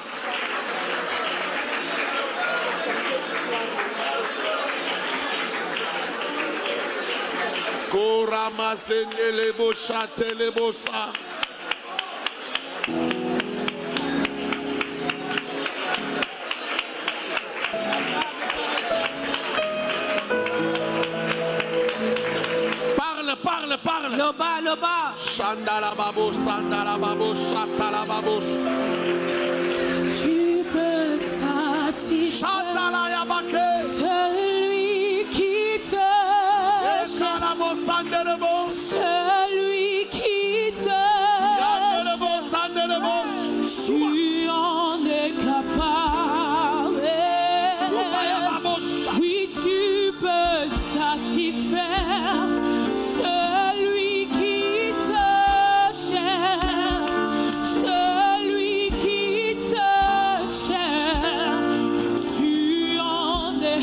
Korama sendelebo shatelebo sa. Parle. Loba, loba. Shandala babo, sandala babo, shatala babos. Tu peux satisfaire Shandala yabake. celui qui te Eshalamo sandelebo. celui qui te Yandelebo sandelebo. tu en es capable. Subaya babos. Oui, tu peux satisfaire celui qui te cherche, celui qui te cherche. Tu en es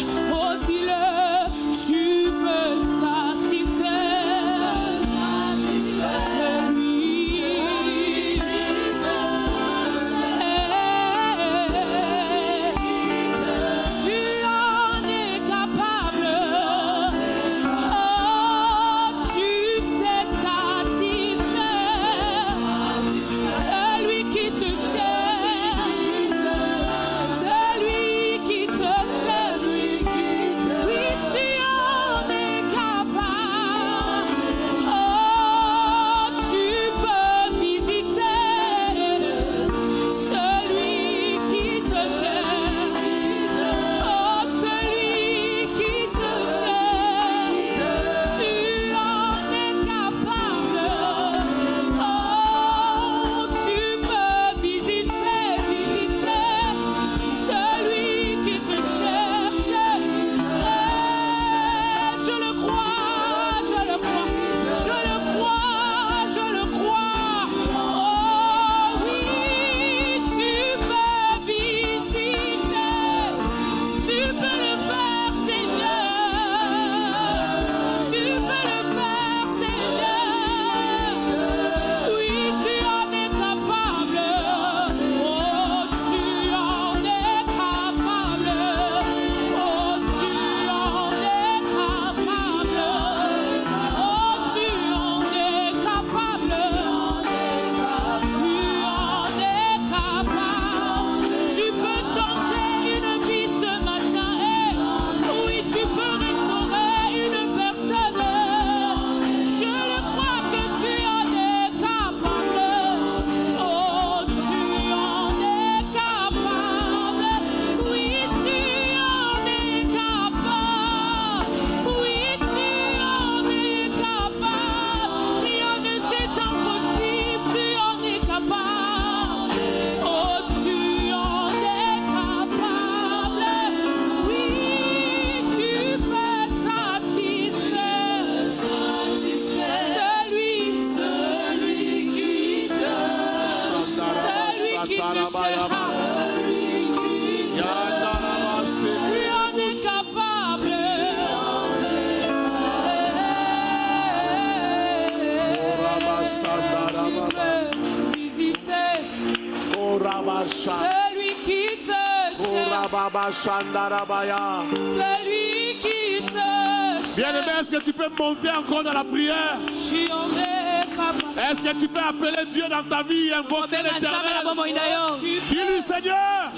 cherches. Tu en es capable. Visiter celui qui te cherche. Celui qui te cherche. Bien-aimé, est-ce que tu peux monter encore dans la prière? Tu en es capable. Est-ce que tu peux appeler Dieu dans ta vie et invoquer l'Éternel? Dis-lui, Seigneur,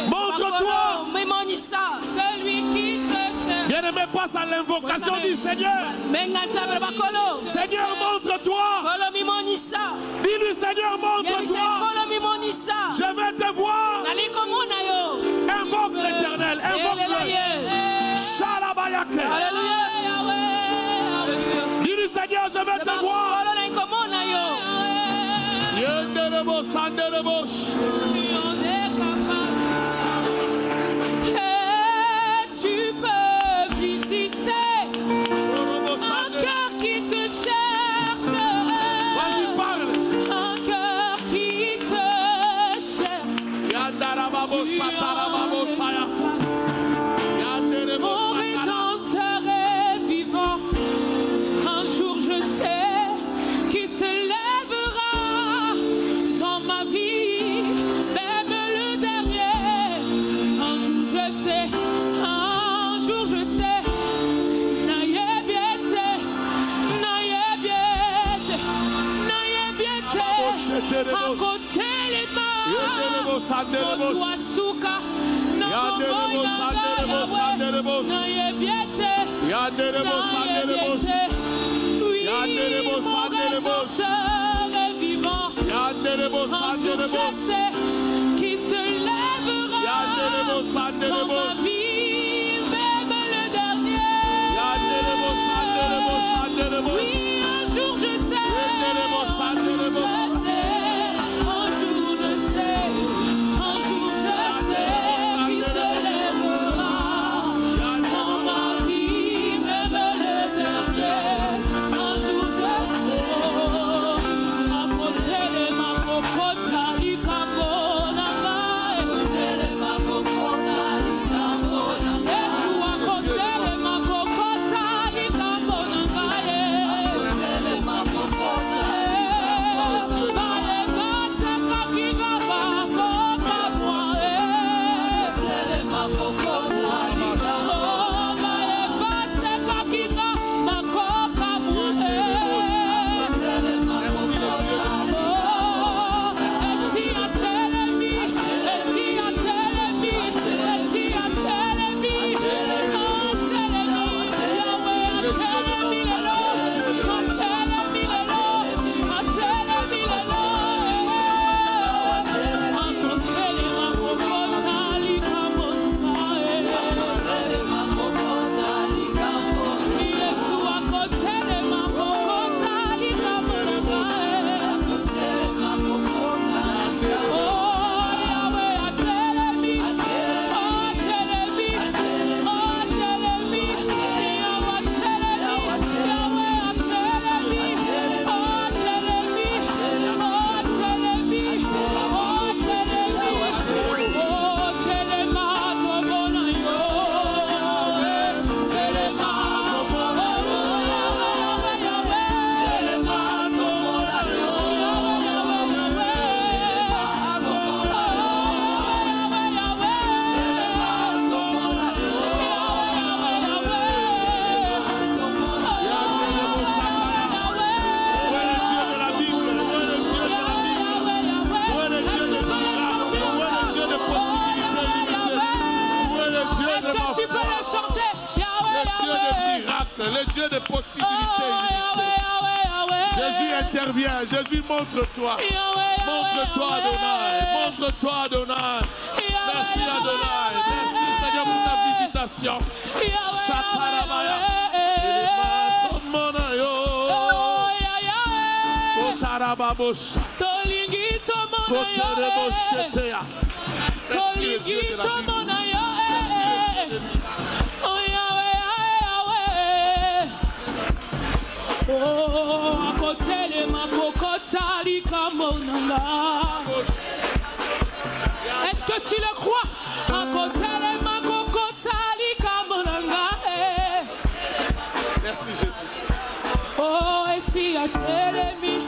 montre-toi. Celui qui te cherche. Bien-aimé, passe à l'invocation, dis Seigneur. Seigneur, montre-toi. Dis-lui, Seigneur, montre-toi. Je vais te voir. Invoque l'Éternel, invoque-le. Shalabayake. Dis-lui, Seigneur, je vais te voir. Yendelebo, sandelebo. Tu peux visiter un cœur qui te cherche. Vas-y, parle. Un cœur qui te cherche. Mon Rédempteur est vivant. Un jour je sais qu'il se lèvera dans ma vie, même le dernier. Un jour je sais. À côté les mains, oui, mon Rédempteur est vivant. Un jour je sais qu'il se lèvera dans ma vie, même le dernier. Oui, un jour je sais. Le Dieu de possibilités illimitées. Jésus intervient. Jésus, montre-toi. Montre-toi, Adonai. Montre-toi, Adonai. Merci, Adonai. Merci, Seigneur, pour ta visitation. Shatarabaya. Kotarababosha. Kotareboshetea. Merci, le Dieu de la Bible. Oh, à côté les makokota likamona. tu le crois. Merci Jésus. Oh, et si à Télémi,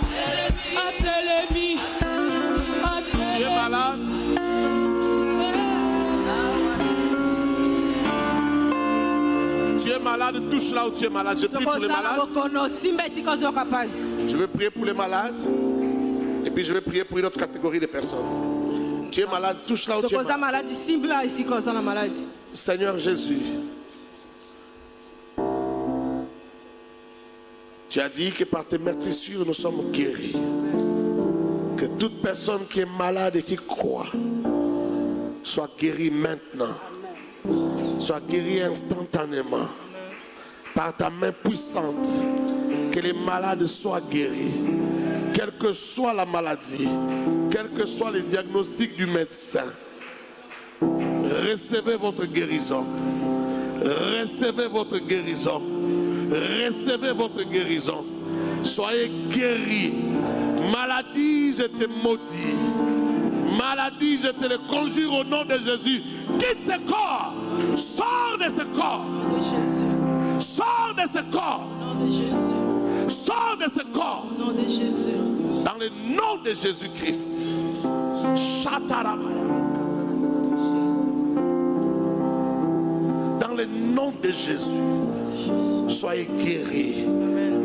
Tu es malade. Tu es malade, touche là où tu es malade. Je prie pour les malades. Je vais prier pour les malades. Et puis je vais prier pour une autre catégorie de personnes. Tu es malade, touche là où tu es malade. Seigneur Jésus, tu as dit que par tes meurtrissures nous sommes guéris. Que toute personne qui est malade et qui croit soit guérie maintenant. Soit guérie instantanément. Par ta main puissante. Que les malades soient guéris. Quelle que soit la maladie. Quel que soit le diagnostic du médecin. Recevez votre guérison. Recevez votre guérison. Recevez votre guérison. Soyez guéris. Maladie, je te maudis. Maladie, je te le conjure au nom de Jésus. Quitte ce corps. Sors de ce corps. Sors de ce corps. Sors de ce corps. Dans le nom de Jésus-Christ. Dans le nom de Jésus. Soyez guéris.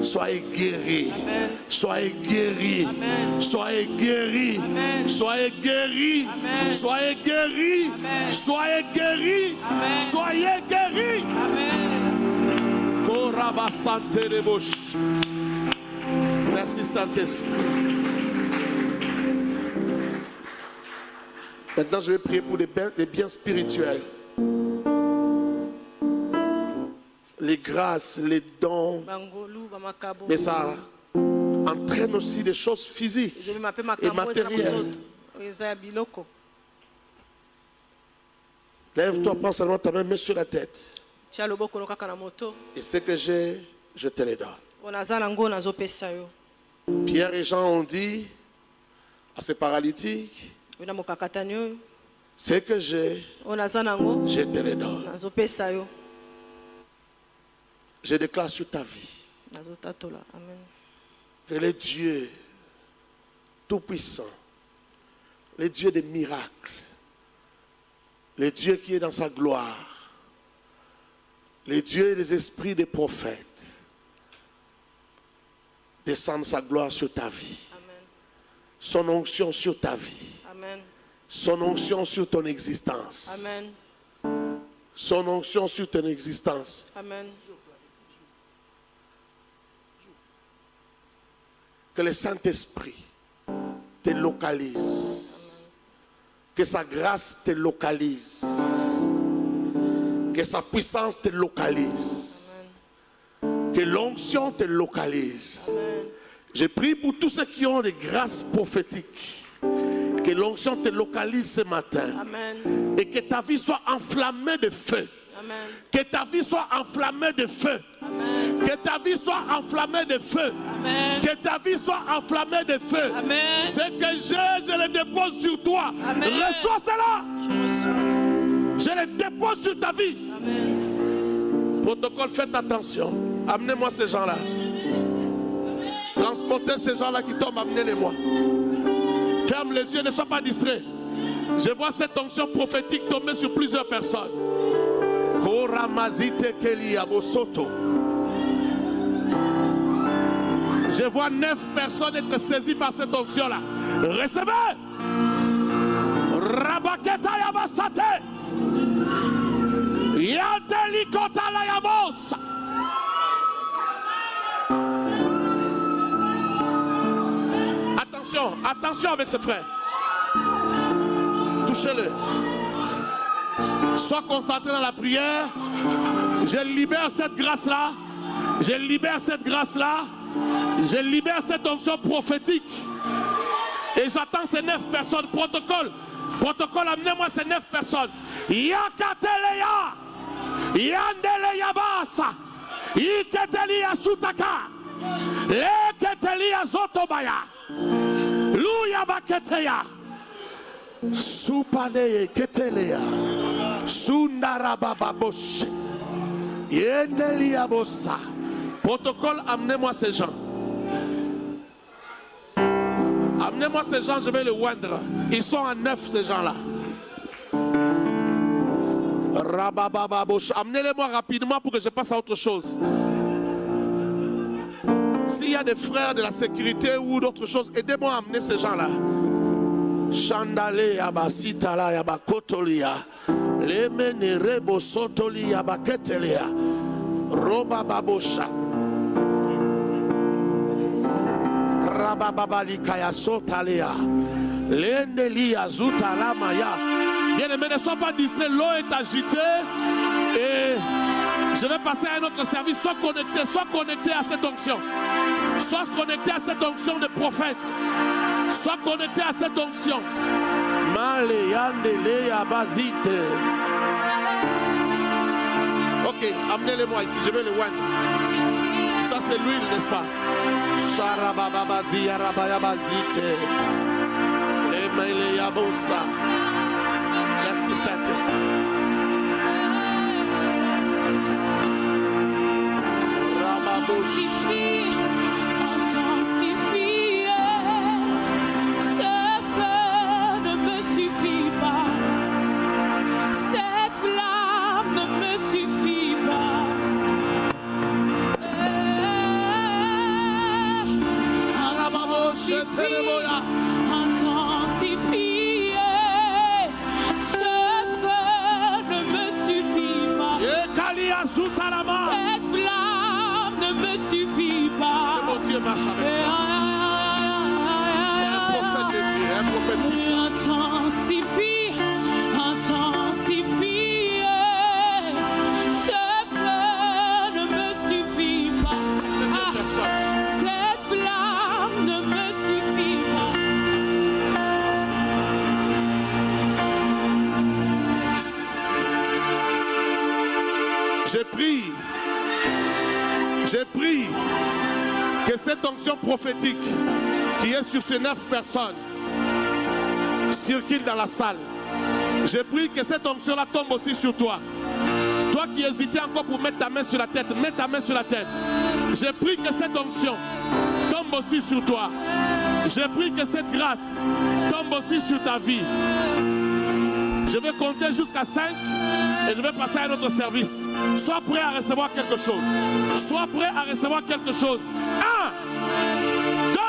Soyez guéris. Soyez guéris. Soyez guéris. Soyez guéris. Soyez guéris. Soyez guéris. Soyez guéris. Merci Saint-Esprit. Maintenant, je vais prier pour les biens spirituels. Les grâces, les dons, mais ça entraîne aussi des choses physiques et matérielles. Lève-toi, prends seulement ta main, mets sur la tête. Et ce que j'ai, je te le donne. Pierre et Jean ont dit à ces paralytiques, ce que j'ai, je te le donne. Je déclare sur ta vie que le Dieu tout-puissant, le Dieu des miracles, le Dieu qui est dans sa gloire, le Dieu des esprits des prophètes, descende sa gloire sur ta vie. Son onction sur ta vie. Son onction sur ton existence. Son onction sur ton existence. Que le Saint-Esprit te localise. Que sa grâce te localise. Que sa puissance te localise. Que l'onction te localise. Je prie pour tous ceux qui ont des grâces prophétiques. Que l'onction te localise ce matin. Et que ta vie soit enflammée de feu. Que ta vie soit enflammée de feu. Que ta vie soit enflammée de feu. Que ta vie soit enflammée de feu. Ce que j'ai, je le dépose sur toi. Reçois cela. Je le dépose sur ta vie. Protocole, faites attention. Amenez-moi ces gens-là. Transportez ces gens-là qui tombent, amenez-les-moi. Ferme les yeux, ne sois pas distrait. Je vois cette onction prophétique tomber sur plusieurs personnes. Je vois 9 personnes être saisies par cette onction-là. Recevez. Rabaketa Yabasate. Yandelikota Layabos. Attention, attention avec ce frère. Touchez-le. Sois concentré dans la prière. Je libère cette grâce-là. Je libère cette grâce-là. Je libère cette onction prophétique. Et j'attends ces 9 personnes. Protocole. Protocole, amenez-moi ces 9 personnes. Yakateleya. Yandeleya basa. Iketelia sutaka. Leketelia zotobaya. Luya baketeya. Supale ketelea. Sundarabababoshe. Yenelia bossa. Protocole, amenez-moi ces gens. Amenez-moi ces gens, je vais les oindre. Ils sont en 9 ces gens-là. Amenez-les-moi rapidement pour que je passe à autre chose. S'il y a des frères de la sécurité ou d'autres choses, aidez-moi à amener ces gens-là. Chandale yabasitala yabakotolia. Lemene rebo sotoli yabaketelia. Roba babosha. Rabababali kaya sotalea. Lendelia zutala maya. Bien-aimés, ne sois pas distrait, l'eau est agitée et je vais passer à un autre service. Sois connecté à cette onction. Sois connecté à cette onction de prophète. Sois connecté à cette onction. Ok, amenez-les-moi ici, je vais les oindre. Ça c'est l'huile, n'est-ce pas? Sharabababazi yarabayabazite. Lemele yabosa. Merci Saint-Esprit. Intensifie, ce feu ne me suffit pas, cette flamme ne me suffit pas. Intensifie, ce feu ne me suffit pas, cette flamme ne me suffit pas. Mon Dieu marche avec toi. Tu es un prophète de Dieu, un prophète puissant. Intensifie, ce feu ne me suffit pas. Cette flamme ne me suffit pas. J'ai pris que cette onction prophétique qui est sur ces 9 personnes circule dans la salle. J'ai pris que cette onction-là tombe aussi sur toi. Toi qui hésitais encore pour mettre ta main sur la tête, mets ta main sur la tête. J'ai pris que cette onction tombe aussi sur toi. J'ai pris que cette grâce tombe aussi sur ta vie. Je vais compter jusqu'à 5 et je vais passer à un autre service. Sois prêt à recevoir quelque chose. Sois prêt à recevoir quelque chose. 1, 2,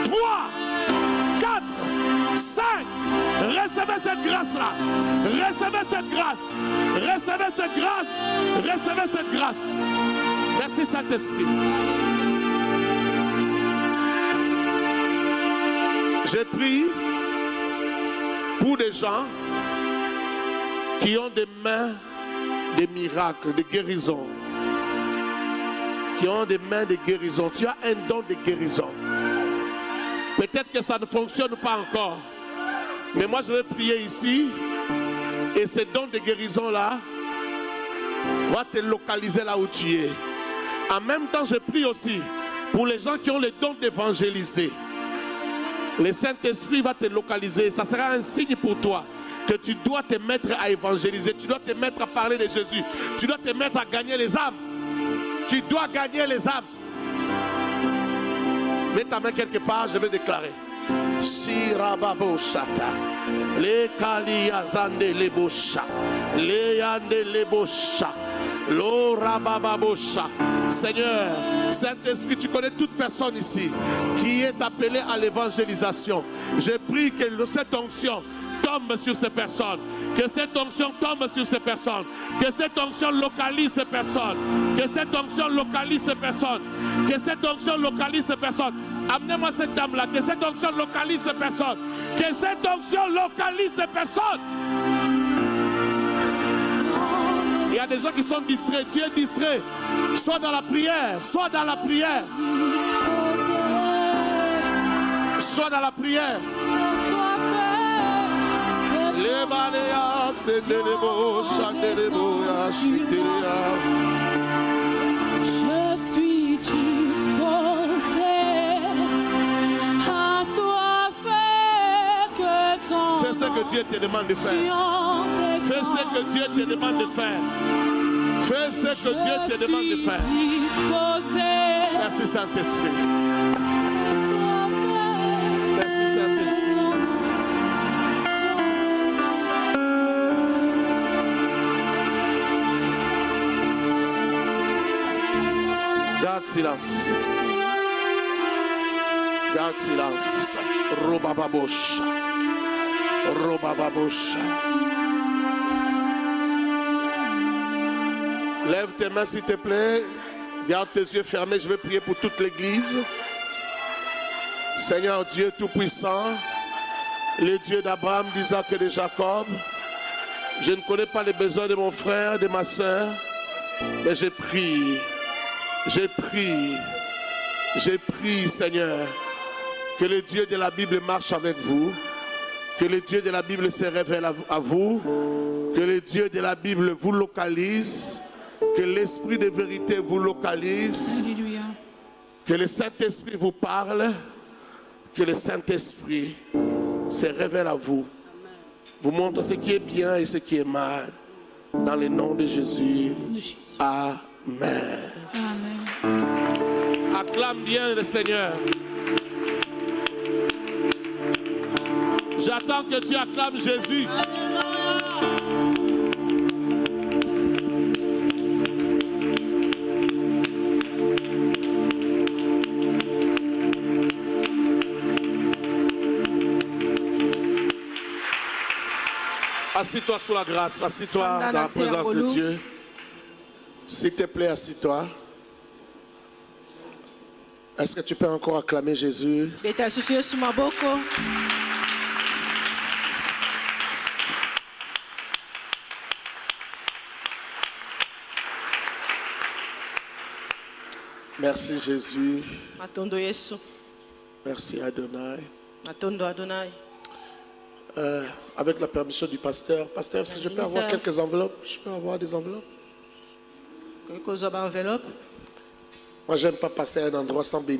3, 4, 5. Recevez cette grâce-là. Recevez cette grâce. Recevez cette grâce. Recevez cette grâce. Merci Saint-Esprit. J'ai prié pour des gens qui ont des mains de miracles, de guérison. Qui ont des mains de guérison. Tu as un don de guérison. Peut-être que ça ne fonctionne pas encore. Mais moi je vais prier ici. Et ce don de guérison-là va te localiser là où tu es. En même temps, je prie aussi pour les gens qui ont le don d'évangéliser. Le Saint-Esprit va te localiser. Ça sera un signe pour toi que tu dois te mettre à évangéliser. Tu dois te mettre à parler de Jésus. Tu dois te mettre à gagner les âmes. Tu dois gagner les âmes. Mets ta main quelque part, je vais déclarer. Sirababosata. Le kaliazande lebosha. Le yande lebosha. Lo rabababosha. Seigneur, Saint-Esprit, tu connais toute personne ici qui est appelée à l'évangélisation. Je prie que cette onction tombe sur ces personnes. Que cette onction tombe sur ces personnes. Que cette onction localise ces personnes. Que cette onction localise ces personnes. Que cette onction localise ces personnes. Amenez-moi cette dame-là. Que cette onction localise ces personnes. Que cette onction localise ces personnes. Il y a des gens qui sont distraits. Tu es distrait. Sois dans la prière. Sois dans la prière. Sois dans la prière. Je suis disposé à soif que ton que Dieu te demande de faire. Fais ce que Dieu te demande de faire. Fais ce que Dieu te demande de faire. Merci Saint-Esprit. Merci Saint-Esprit. Garde silence. Garde silence. Robababosha. Robababosha. Lève tes mains s'il te plaît. Garde tes yeux fermés. Je vais prier pour toute l'église. Seigneur Dieu Tout-Puissant, le Dieu d'Abraham, d'Isaac et de Jacob, je ne connais pas les besoins de mon frère, de ma soeur, mais j'ai prie, Seigneur, que le Dieu de la Bible marche avec vous, que le Dieu de la Bible se révèle à vous, que le Dieu de la Bible vous localise, que l'Esprit de vérité vous localise, Alléluia. que le Saint-Esprit vous parle, que le Saint-Esprit se révèle à vous, vous montre ce qui est bien et ce qui est mal, dans le nom de Jésus. Amen. Amen. Acclame bien le Seigneur. J'attends que tu acclames Jésus. Assis-toi sous la grâce, assis-toi dans la présence de Dieu. S'il te plaît, assis-toi. Est-ce que tu peux encore acclamer Jésus? Merci Jésus. Merci Adonai. Avec la permission du pasteur. Pasteur, est-ce que je peux avoir quelques enveloppes? Je peux avoir des enveloppes? Moi, j'aime pas passer à un endroit sans bénir.